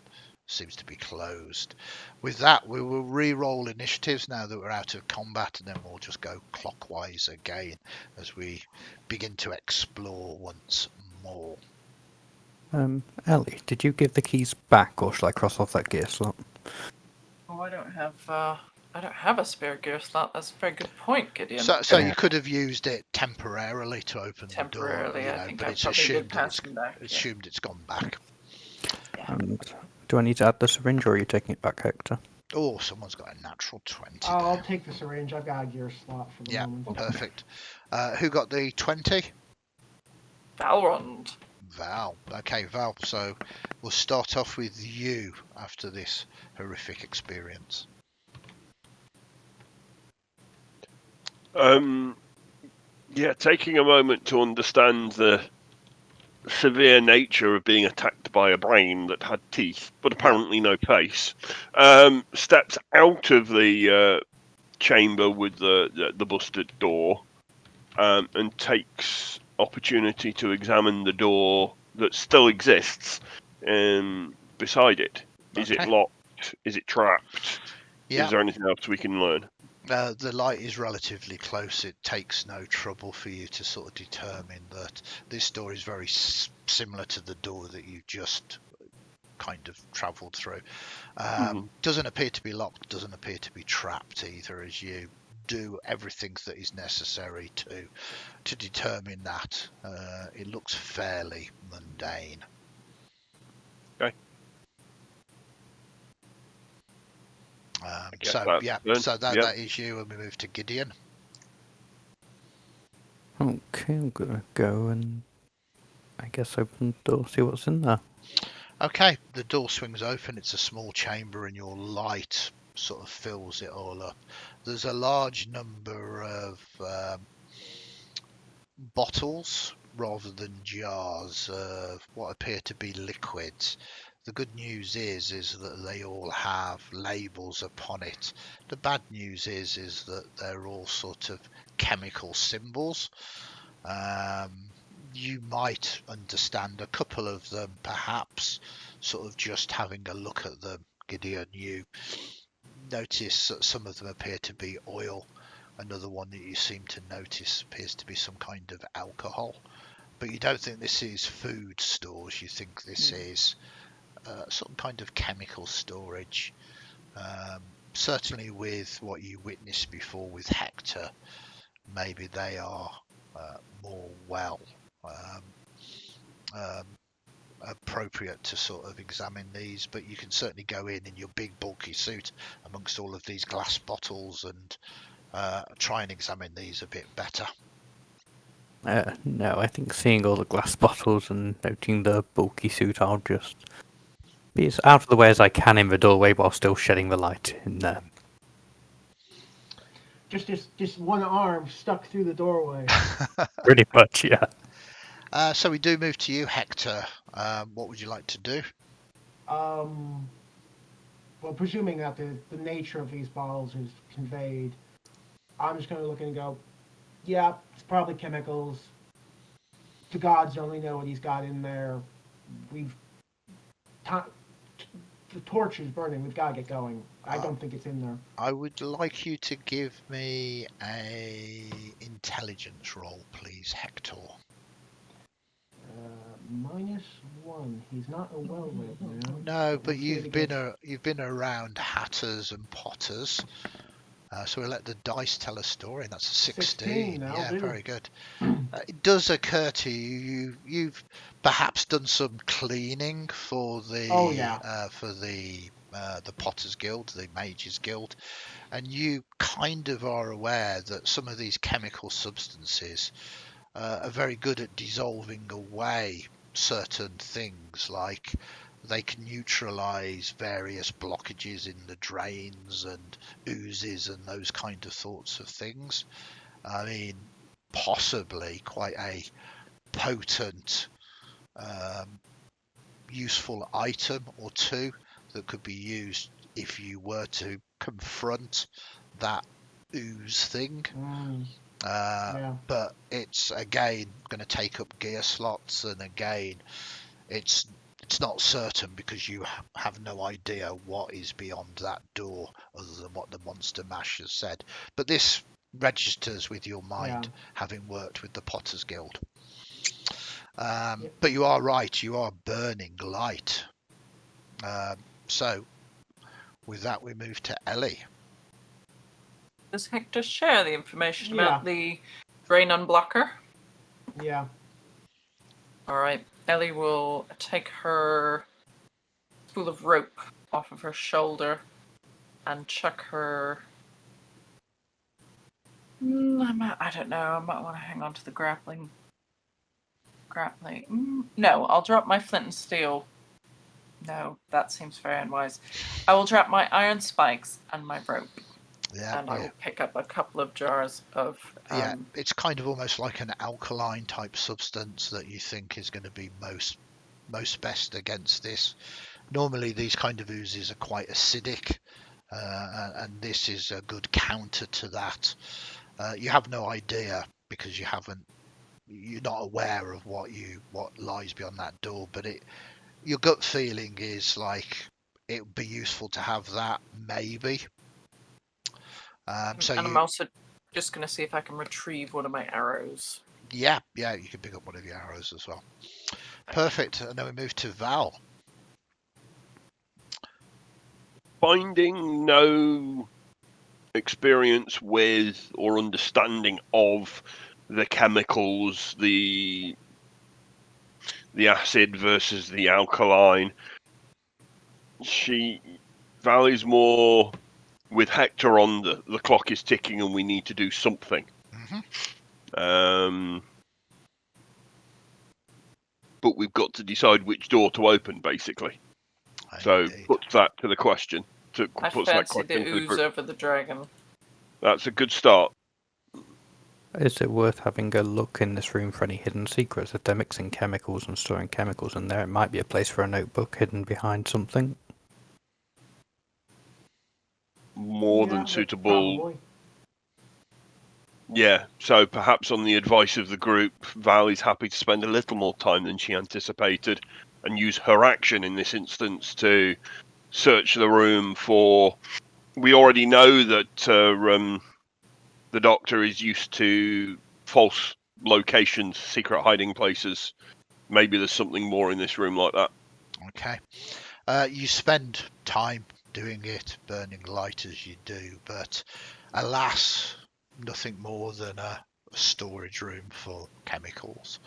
seems to be closed. With that, we will re-roll initiatives now that we're out of combat, and then we'll just go clockwise again as we begin to explore once more. Ellie, did you give the keys back, or shall I cross off that gear slot? Oh, I don't have a spare gear slot. That's a very good point, Gideon. So you could have used it temporarily to open Temporarily, the door, I think but I it's probably did assumed pass them back. assumed it's gone back. And do I need to add the syringe, or are you taking it back, Hector? Oh, someone's got a natural 20 Oh, I'll there. take the syringe. I've got a gear slot for the Yeah, moment. perfect. Who got the 20? Valrond. Val. Okay, Val. So we'll start off with you after this horrific experience. Yeah, taking a moment to understand the severe nature of being attacked by a brain that had teeth, but apparently no face, steps out of the chamber with the busted door, and takes opportunity to examine the door that still exists beside it. Is it Okay. locked? Is it trapped? Yeah. Is there anything else we can learn? The light is relatively close. It takes no trouble for you to sort of determine that this door is very similar to the door that you just kind of travelled through. Doesn't appear to be locked, doesn't appear to be trapped either, as you do everything that is necessary to determine that. It looks fairly mundane. Okay. That is you, and we move to Gideon. Okay, I'm gonna go and I guess open the door, see what's in there. Okay, the door swings open. It's a small chamber, and your light sort of fills it all up. There's a large number of bottles rather than jars of what appear to be liquids. The good news is that they all have labels upon it. The bad news is that they're all sort of chemical symbols. You might understand a couple of them, perhaps, sort of just having a look at them. Gideon, you notice that some of them appear to be oil. Another one that you seem to notice appears to be some kind of alcohol. But you don't think this is food stores. You think this is some kind of chemical storage. Certainly with what you witnessed before with Hector, maybe they are more well appropriate to sort of examine these, but you can certainly go in your big bulky suit amongst all of these glass bottles and try and examine these a bit better. No, I think seeing all the glass bottles and noting the bulky suit, I'll just be as out of the way as I can in the doorway while still shedding the light in there. Just one arm stuck through the doorway. Pretty much, yeah. So we do move to you, Hector. What would you like to do? Well, presuming that the nature of these bottles is conveyed, I'm just going to look and go, yeah, it's probably chemicals. The gods only know what he's got in there. The torch is burning. We've got to get going. I don't think it's in there. I would like you to give me a intelligence roll, please, Hector. -1. He's not a well-lit man. No, but you've been around hatters and potters. So we'll let the dice tell a story. That's a 16. Yeah, very good. It does occur to you, you've perhaps done some cleaning for the the Potters Guild, the Mages Guild, and you kind of are aware that some of these chemical substances are very good at dissolving away certain things, like they can neutralize various blockages in the drains and oozes and those kind of sorts of things. I mean, possibly quite a potent, useful item or two that could be used if you were to confront that ooze thing. But it's again going to take up gear slots, and again it's not certain because you have no idea what is beyond that door other than what the monster mash has said. But this registers with your mind, having worked with the Potters Guild. But you are right, you are burning light. So with that we move to Ellie. Does Hector share the information about the drain unblocker? Yeah. All right. Ellie will take her spool of rope off of her shoulder and chuck her... I don't know. I might want to hang on to the grappling. No, I'll drop my flint and steel. No, that seems very unwise. I will drop my iron spikes and my rope. And I will pick up a couple of jars of... it's kind of almost like an alkaline type substance that you think is going to be most best against this. Normally these kind of oozes are quite acidic, and this is a good counter to that. You have no idea because you're not aware of what lies beyond that door, but your gut feeling is like it would be useful to have that, maybe. I'm also just going to see if I can retrieve one of my arrows. Yeah, you can pick up one of your arrows as well. Perfect. And then we move to Val. Finding no experience with or understanding of the chemicals, the acid versus the alkaline. Val is more with Hector on the clock is ticking and we need to do something. Mm-hmm. But we've got to decide which door to open, basically. Indeed. So put that to the question. I puts that fancy the question to the ooze group. over the dragon. That's a good start. Is it worth having a look in this room for any hidden secrets? If they're mixing chemicals and storing chemicals in there, it might be a place for a notebook hidden behind something. More than Yeah, suitable. probably. Yeah, so perhaps on the advice of the group, Val is happy to spend a little more time than she anticipated and use her action in this instance to search the room for. We already know that the Doctor is used to false locations, secret hiding places. Maybe there's something more in this room like that. Okay. You spend time doing it, burning light as you do, but alas, nothing more than a storage room for chemicals.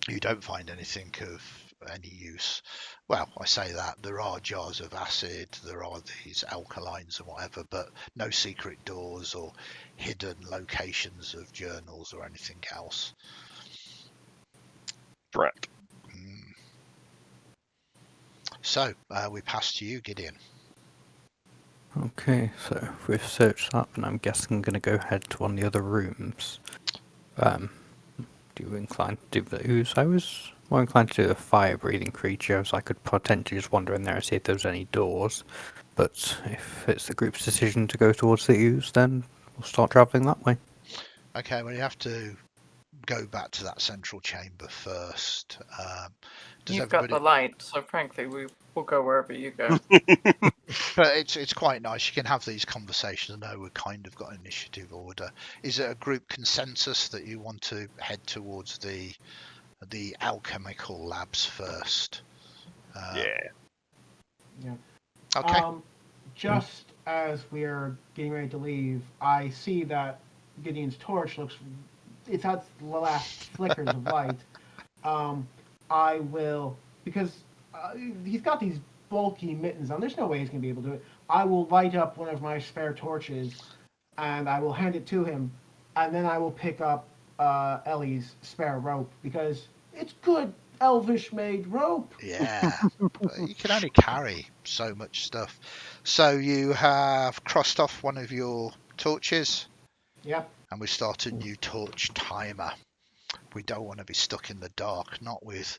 You don't find anything of any use. Well, I say that there are jars of acid, there are these alkalines and whatever, but no secret doors or hidden locations of journals or anything else. Drat. So we pass to you, Gideon. Okay, so we've searched that, and I'm guessing I'm going to go ahead to one of the other rooms. Do you incline to do the ooze? I was more inclined to do a fire-breathing creature, so I could potentially just wander in there and see if there's any doors. But if it's the group's decision to go towards the ooze, then we'll start travelling that way. Okay, well, you have to go back to that central chamber first. Does You've everybody? got the light, so frankly, we will go wherever you go. But it's quite nice. You can have these conversations. I know we've kind of got initiative order. Is it a group consensus that you want to head towards the alchemical labs first? Yeah. Yeah. Okay. Just as we're getting ready to leave, I see that Gideon's torch looks. It's at the last flickers of light. I will, because he's got these bulky mittens on. There's no way he's going to be able to do it. I will light up one of my spare torches, and I will hand it to him, and then I will pick up Ellie's spare rope, because it's good elvish made rope. Yeah, but you can only carry so much stuff. So you have crossed off one of your torches, Yep. and we start a new torch timer. We don't want to be stuck in the dark, not with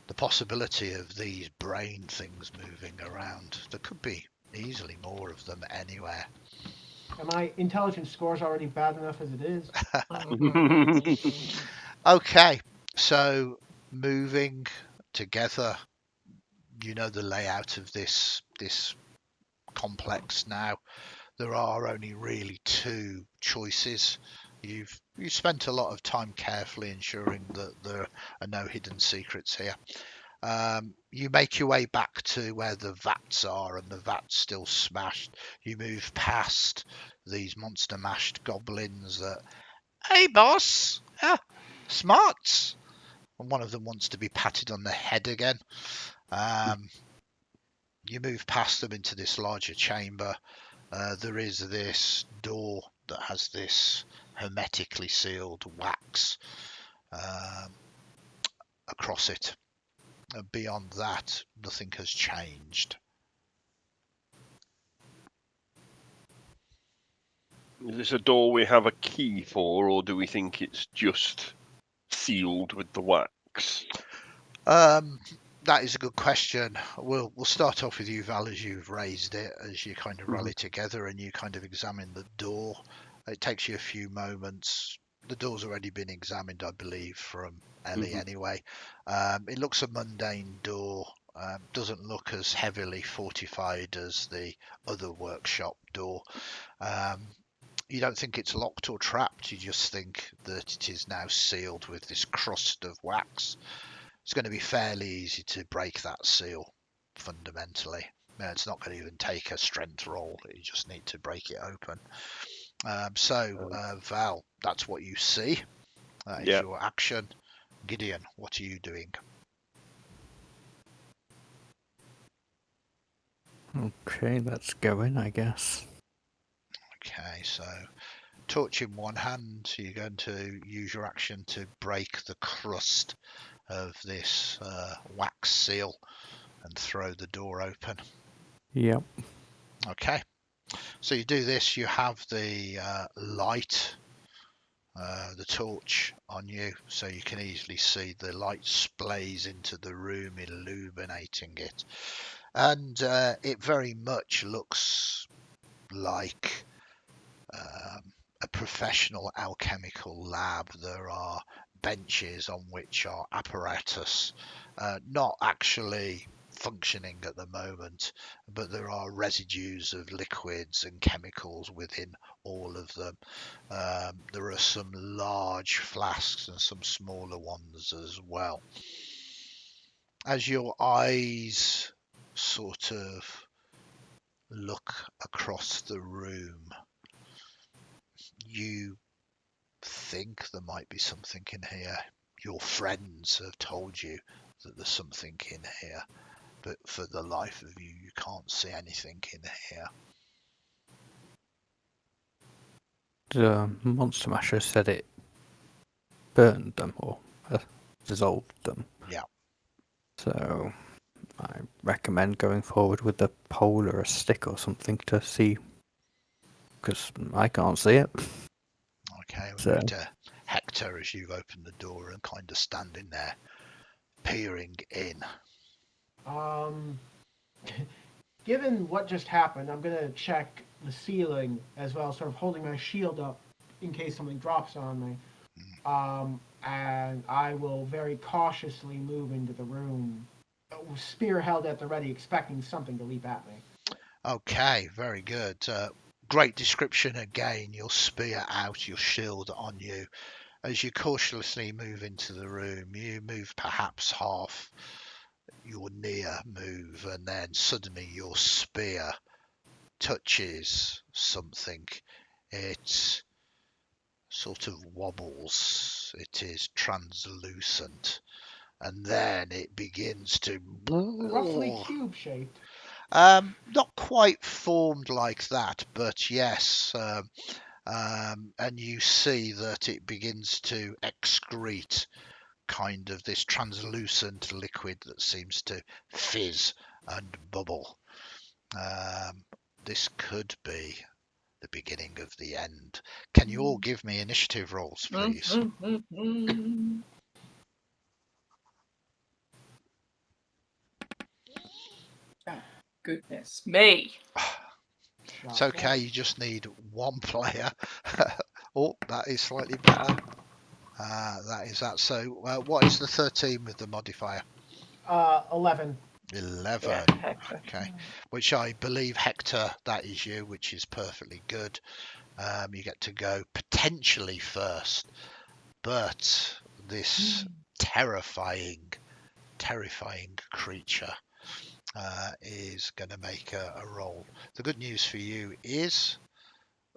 the possibility of these brain things moving around. There could be easily more of them anywhere. And my intelligence score is already bad enough as it is. Okay, so moving together, you know the layout of this complex now. There are only really two choices. You spent a lot of time carefully ensuring that there are no hidden secrets here. You make your way back to where the vats are, and the vats still smashed. You move past these monster mashed goblins that, hey boss, smarts. And one of them wants to be patted on the head again. You move past them into this larger chamber. There is this door that has this hermetically sealed wax across it. Beyond that, nothing has changed. Is this a door we have a key for, or do we think it's just sealed with the wax? That is a good question. We'll start off with you, Val, as you've raised it, as you kind of rally together and you kind of examine the door. It takes you a few moments. The door's already been examined, I believe, from Ellie anyway. It looks a mundane door. Doesn't look as heavily fortified as the other workshop door. You don't think it's locked or trapped. You just think that it is now sealed with this crust of wax. It's going to be fairly easy to break that seal, fundamentally. It's not going to even take a strength roll. You just need to break it open. Val, that's what you see. That is your action. Gideon, what are you doing? Okay, let's go in, I guess. Okay, so torch in one hand, so you're going to use your action to break the crust of this wax seal and throw the door open. Yep. Okay. So you do this, you have the light, the torch on you, so you can easily see the light splays into the room, illuminating it. And it very much looks like a professional alchemical lab. There are benches on which are apparatus, not actually functioning at the moment, but there are residues of liquids and chemicals within all of them. There are some large flasks and some smaller ones as well. As your eyes sort of look across the room, you think there might be something in here. Your friends have told you that there's something in here, but for the life of you, you can't see anything in here. The Monster Masher said it burned them or dissolved them. Yeah. So I recommend going forward with a pole or a stick or something to see, because I can't see it. Okay, we'll So- move to Hector as you've opened the door and kind of standing there, peering in. Given what just happened, I'm gonna check the ceiling as well, sort of holding my shield up in case something drops on me. And I will very cautiously move into the room, spear held at the ready, expecting something to leap at me. Okay, very good. Great description again. Your spear out, your shield on you. As you cautiously move into the room, you move perhaps half your near move, and then suddenly your spear touches something. It sort of wobbles. It is translucent, and then it begins to Roughly cube shaped. not quite formed like that, but yes. And you see that it begins to excrete kind of this translucent liquid that seems to fizz and bubble. This could be the beginning of the end. Can you all give me initiative rolls, please? Goodness me. It's okay, you just need one player. Oh, that is slightly better. That is that. So what is the 13 with the modifier? 11. 11. Yeah, Hector. Okay. Which I believe, Hector, that is you, which is perfectly good. You get to go potentially first, but this terrifying creature is going to make a roll. The good news for you is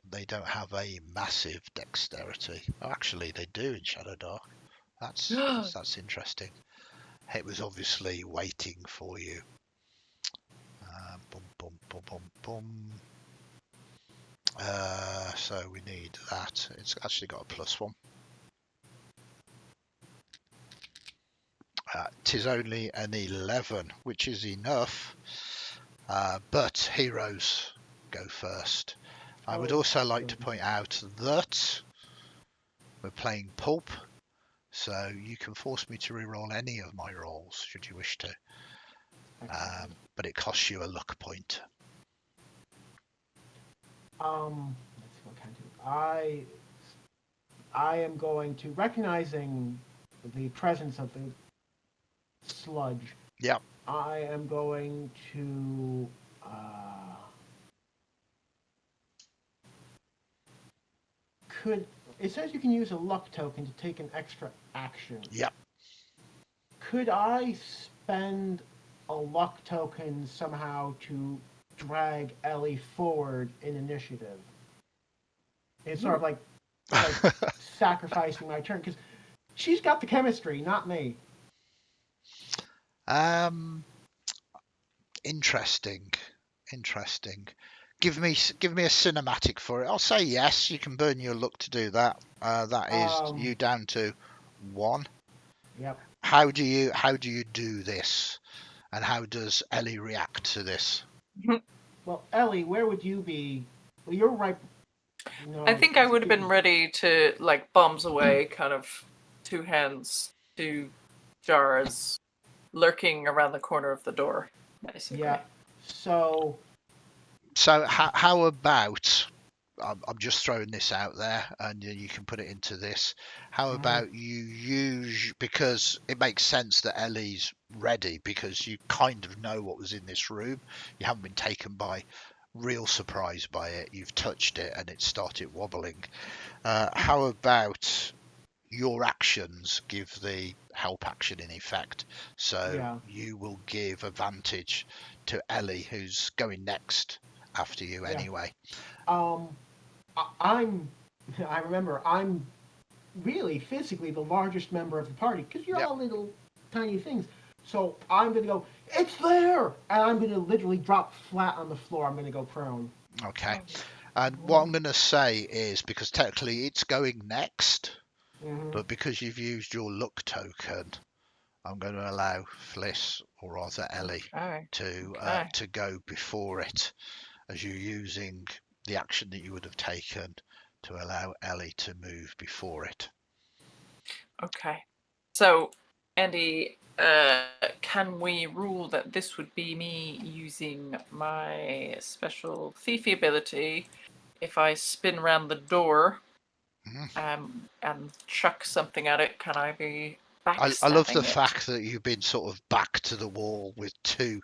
they don't have a massive dexterity. Oh, actually, they do in Shadowdark. That's interesting. It was obviously waiting for you. Boom, boom, boom, boom, boom. So we need that. It's actually got a +1. 'Tis only an 11, which is enough. But heroes go first. I would also like to point out that we're playing Pulp, so you can force me to reroll any of my rolls should you wish to. But it costs you a luck point. Let's see what can I do. I am going to, recognizing the presence of the sludge. Yep. I am going to it says you can use a luck token to take an extra action. Yep. Could I spend a luck token somehow to drag Ellie forward in initiative? It's sort of like sacrificing my turn, because she's got the chemistry, not me. Interesting. Give me a cinematic for it. I'll say yes. You can burn your luck to do that. That is you down to 1. Yep. How do you do this, and how does Ellie react to this? Well, Ellie, where would you be? Well, you're right. No, I think I would have been excuse- ready to like bombs away, kind of 2 hands, 2 jars, lurking around the corner of the door, basically. Yeah. So So how about, I'm just throwing this out there, and you can put it into this. How about you use, because it makes sense that Ellie's ready because you kind of know what was in this room. You haven't been taken by real surprise by it. You've touched it and it started wobbling. How about your actions give the help action in effect? So yeah, you will give advantage to Ellie, who's going next after you yeah. anyway. I'm. I remember I'm really physically the largest member of the party because you're Yep. all little tiny things. So I'm gonna go. It's there, and I'm gonna literally drop flat on the floor. I'm gonna go prone. Okay. And what I'm going to say is, because technically it's going next, Mm-hmm. but because you've used your luck token, I'm going to allow Fliss, or rather Ellie, Okay. to go before it, as you're using the action that you would have taken to allow Ellie to move before it. Okay. So, Andy, can we rule that this would be me using my special thiefy ability if I spin around the door and chuck something at it? Can I be backstabbing I love the it? fact that you've been sort of back to the wall with 2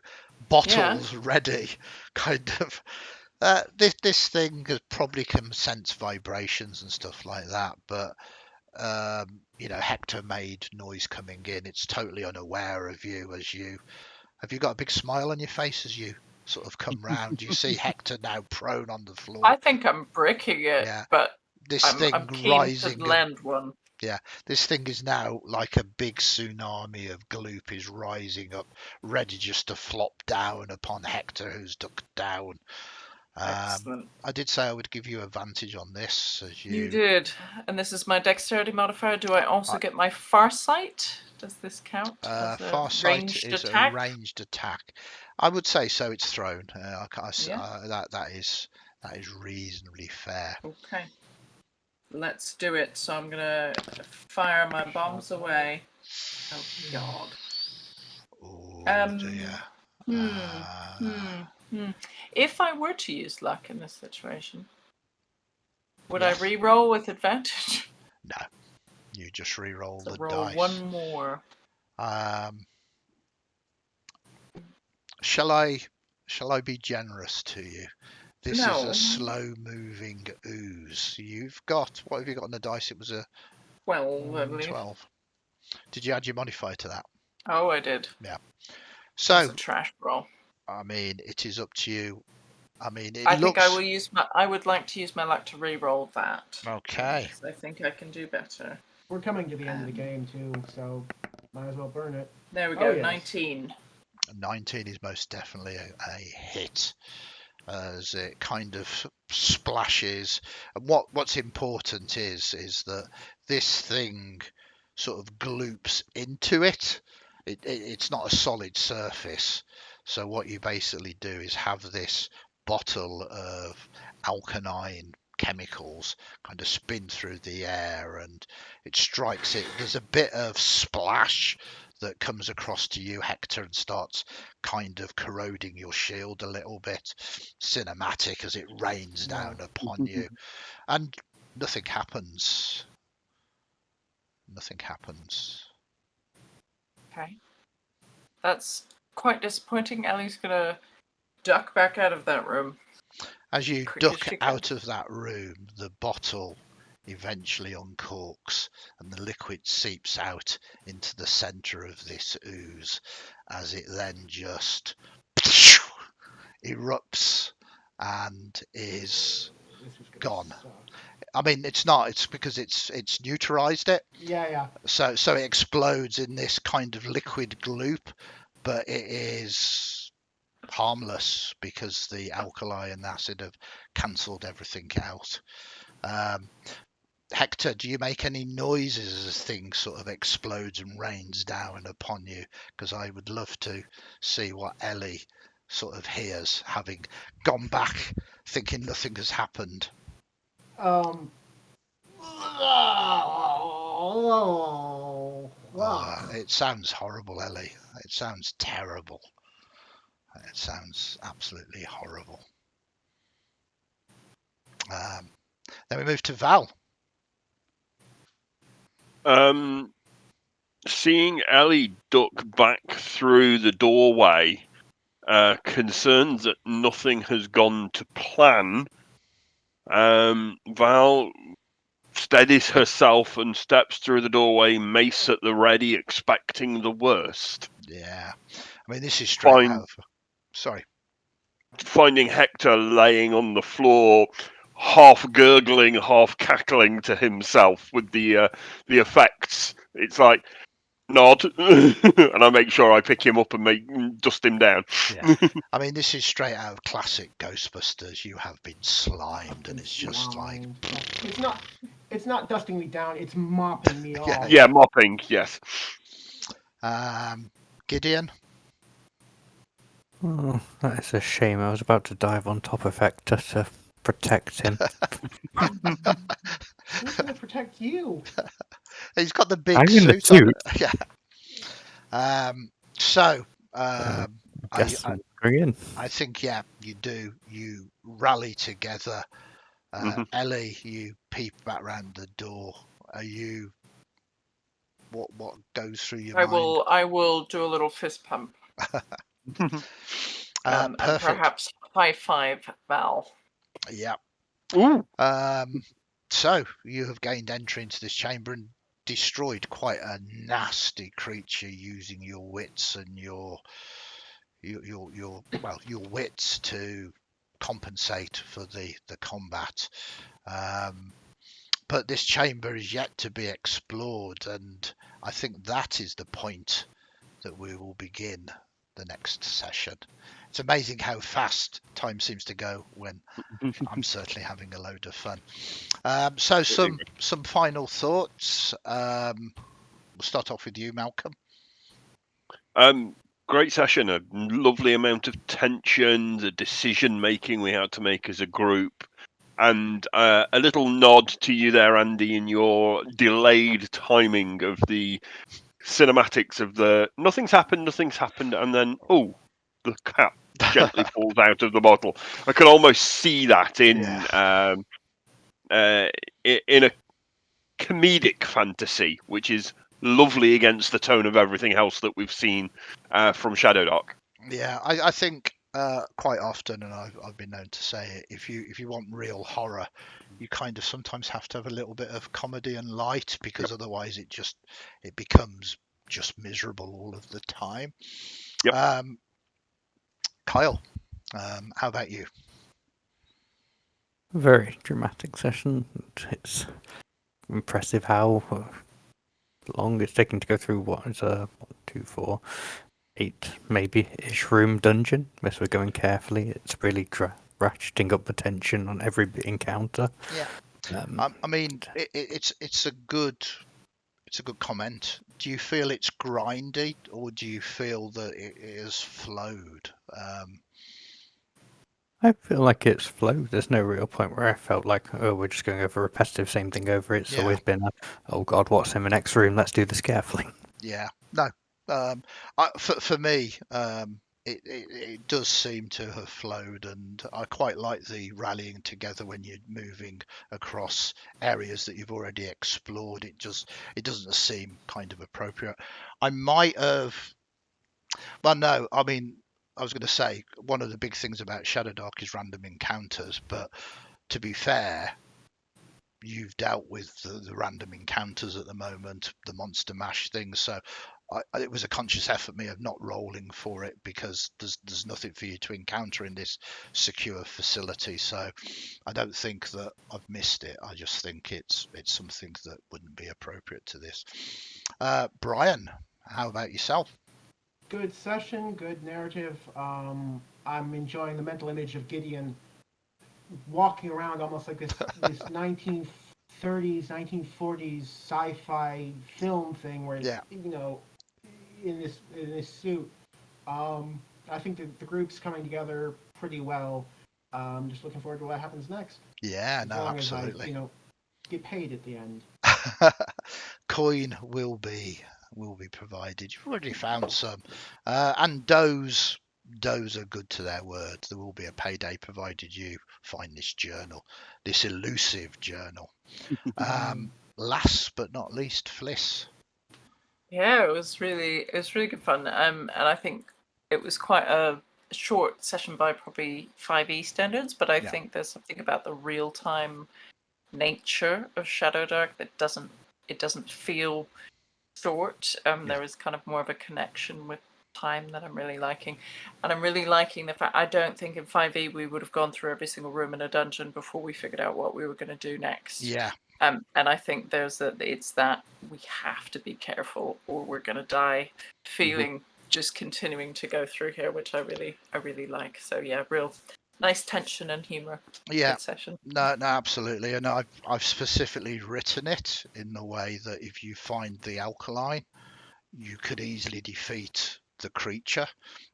bottles ready, kind of. This thing has probably can sense vibrations and stuff like that, but Hector made noise coming in. It's totally unaware of you. Have you got a big smile on your face as you sort of come round? You see Hector now prone on the floor. I think I'm bricking it, Yeah. but This I'm thing keen rising to land one. Yeah, this thing is now like a big tsunami of gloop is rising up, ready just to flop down upon Hector, who's ducked down. Excellent. I did say I would give you advantage on this, as You did. And this is my dexterity modifier. Do I also I- get my farsight? Does this count as a Farsight ranged is attack? a ranged attack. I would say so. It's thrown. Yeah. That is reasonably fair. Okay. Let's do it. So I'm gonna fire my bombs away. Oh God. Oh dear. If I were to use luck in this situation, would Yes. I re-roll with advantage? No, you just re-roll So the roll dice. one more. Shall I be generous to you? This is No. a slow-moving ooze. What have you got on the dice? It was a 12, I believe. 12. Did you add your modifier to that? Oh, I did. Yeah. It's So, a trash roll. I mean, it is up to you. I mean, I think I will use my. I would like to use my luck to re-roll that. Okay. I think I can do better. We're coming to the end of the game too, so might as well burn it. There we go. yes. 19. 19 is most definitely a hit, as it kind of splashes. And what's important is that this thing sort of gloops into it. It's not a solid surface. So what you basically do is have this bottle of alkaline chemicals kind of spin through the air, and it strikes it. There's a bit of splash that comes across to you, Hector, and starts kind of corroding your shield a little bit. Cinematic as it rains down upon you, and nothing happens. Nothing happens. Okay. That's quite disappointing. Ellie's gonna duck back out of that room. As you Quick as duck she out of that room, the bottle eventually uncorks and the liquid seeps out into the center of this ooze, as it then just erupts and is This was gone. suck. I mean, it's not. It's because it's neutralized it. Yeah. So it explodes in this kind of liquid gloop, but it is harmless because the alkali and acid have cancelled everything out. Hector, do you make any noises as things sort of explodes and rains down upon you? Because I would love to see what Ellie sort of hears, having gone back thinking nothing has happened? It sounds horrible, Ellie. It sounds terrible. It sounds absolutely horrible. Then we move to Val. Seeing Ellie duck back through the doorway, concerned that nothing has gone to plan, Val steadies herself and steps through the doorway, mace at the ready, expecting the worst. Yeah. I mean, this is straight out of... Sorry. Finding Hector laying on the floor, half gurgling, half cackling to himself with the effects. It's like, nod, and I make sure I pick him up and dust him down. Yeah. I mean, this is straight out of classic Ghostbusters. You have been slimed, and it's just like... It's not dusting me down, it's mopping me off. Yeah, mopping, yes. Gideon? Oh, that is a shame. I was about to dive on top of Hector to protect him. Who's going to protect you? He's got the big I'm in the suit on. suit. Yeah. I think, yeah, you do. You rally together. Ellie, you peep back round the door. Are you... What goes through your mind? I will do a little fist pump. And perhaps high five Val. Yeah. Ooh. So you have gained entry into this chamber and destroyed quite a nasty creature using your wits and your wits to compensate for the combat. But this chamber is yet to be explored, and I think that is the point that we will begin the next session. It's amazing how fast time seems to go when I'm certainly having a load of fun. So some final thoughts. We'll start off with you, Malcolm. Great session, a lovely amount of tension, the decision making we had to make as a group, and a little nod to you there, Andy, in your delayed timing of the cinematics of the nothing's happened, and then, oh, the cap gently falls out of the bottle. I can almost see that in a comedic fantasy, which is lovely against the tone of everything else that we've seen from Shadowdark. Yeah, I think quite often, and I've been known to say it, if you want real horror, you kind of sometimes have to have a little bit of comedy and light, because otherwise it becomes just miserable all of the time. Yep. Kyle, how about you? Very dramatic session. It's impressive how long it's taken to go through what is a 2, 4, 8 maybe ish room dungeon. Unless we're going carefully, it's really ratcheting up the tension on every encounter. Yeah. I mean, it's a good comment. Do you feel it's grindy, or do you feel that it is flowed? I feel like it's flowed. There's no real point where I felt like, oh, we're just going over repetitive same thing over. It's always been oh god, what's in the next room? Let's do this carefully. Yeah. No. For me, it does seem to have flowed, and I quite like the rallying together when you're moving across areas that you've already explored. It doesn't seem kind of appropriate. I might have... Well, no, I mean, I was going to say one of the big things about Shadowdark is random encounters, but to be fair, you've dealt with the random encounters at the moment, the monster mash thing. So it was a conscious effort me of not rolling for it, because there's nothing for you to encounter in this secure facility. So I don't think that I've missed it. I just think it's something that wouldn't be appropriate to this. Brian, how about yourself? Good session, good narrative. I'm enjoying the mental image of Gideon walking around almost like this 1930s, 1940s sci-fi film thing where in this suit. I think the group's coming together pretty well. Just looking forward to what happens next. Yeah, As no, long absolutely. as I, get paid at the end. Coin will be provided. You've already found some, and does are good to their word. There will be a payday provided you find this journal, this elusive journal. Last but not least, Fliss. Yeah, it was really good fun. And I think it was quite a short session by probably 5e standards, but I Yeah. think there's something about the real time nature of Shadowdark that doesn't feel short. There is kind of more of a connection with time that I'm really liking, and I'm really liking the fact I don't think in 5e we would have gone through every single room in a dungeon before we figured out what we were going to do next. Yeah. And I think it's that we have to be careful or we're going to die feeling just continuing to go through here, which I really like. So yeah, real nice tension and humor. Yeah. Good session. No, absolutely. And I've specifically written it in the way that if you find the alkaline, you could easily defeat the creature,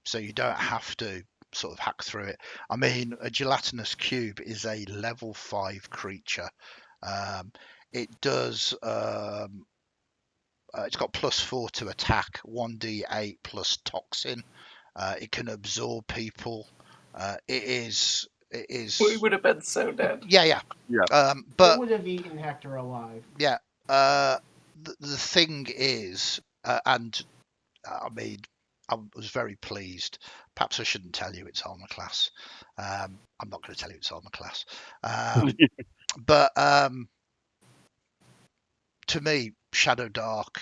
so you don't have to sort of hack through it. I mean, a gelatinous cube is a level 5 creature. It does. It's got +4 to attack, 1d8 plus toxin. It can absorb people. It is. We would have been so dead. Yeah. Yeah. But It would have eaten Hector alive. yeah. The thing is, and I mean, I was very pleased. Perhaps I shouldn't tell you it's armor class. I'm not going to tell you it's armor class. But to me, Shadowdark,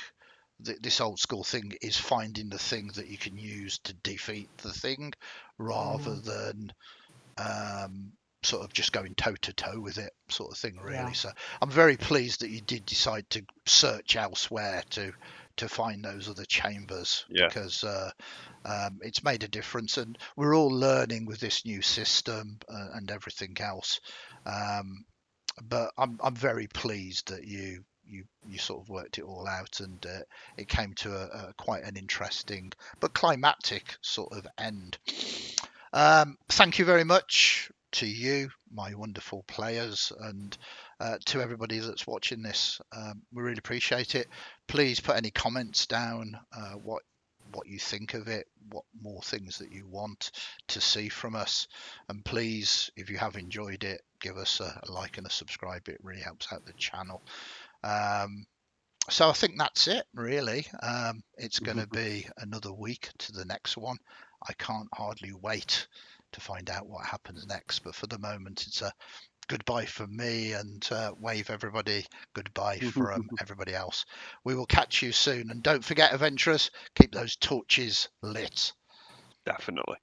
this old school thing, is finding the thing that you can use to defeat the thing, rather than sort of just going toe to toe with it, sort of thing, really. Yeah. So I'm very pleased that you did decide to search elsewhere to find those other chambers, Yeah. because it's made a difference, and we're all learning with this new system and everything else. But I'm very pleased that you sort of worked it all out, and it came to a quite an interesting but climactic sort of end. Thank you very much to you, my wonderful players, and to everybody that's watching this. We really appreciate it. Please put any comments down, what you think of it, what more things that you want to see from us, and please, if you have enjoyed it, give us a like and a subscribe. It really helps out the channel. So I think that's it, really. It's going to be another week to the next one. I can't hardly wait to find out what happens next, but for the moment, it's a goodbye from me, and wave everybody goodbye from everybody else. We will catch you soon, and don't forget, adventurers, keep those torches lit. Definitely.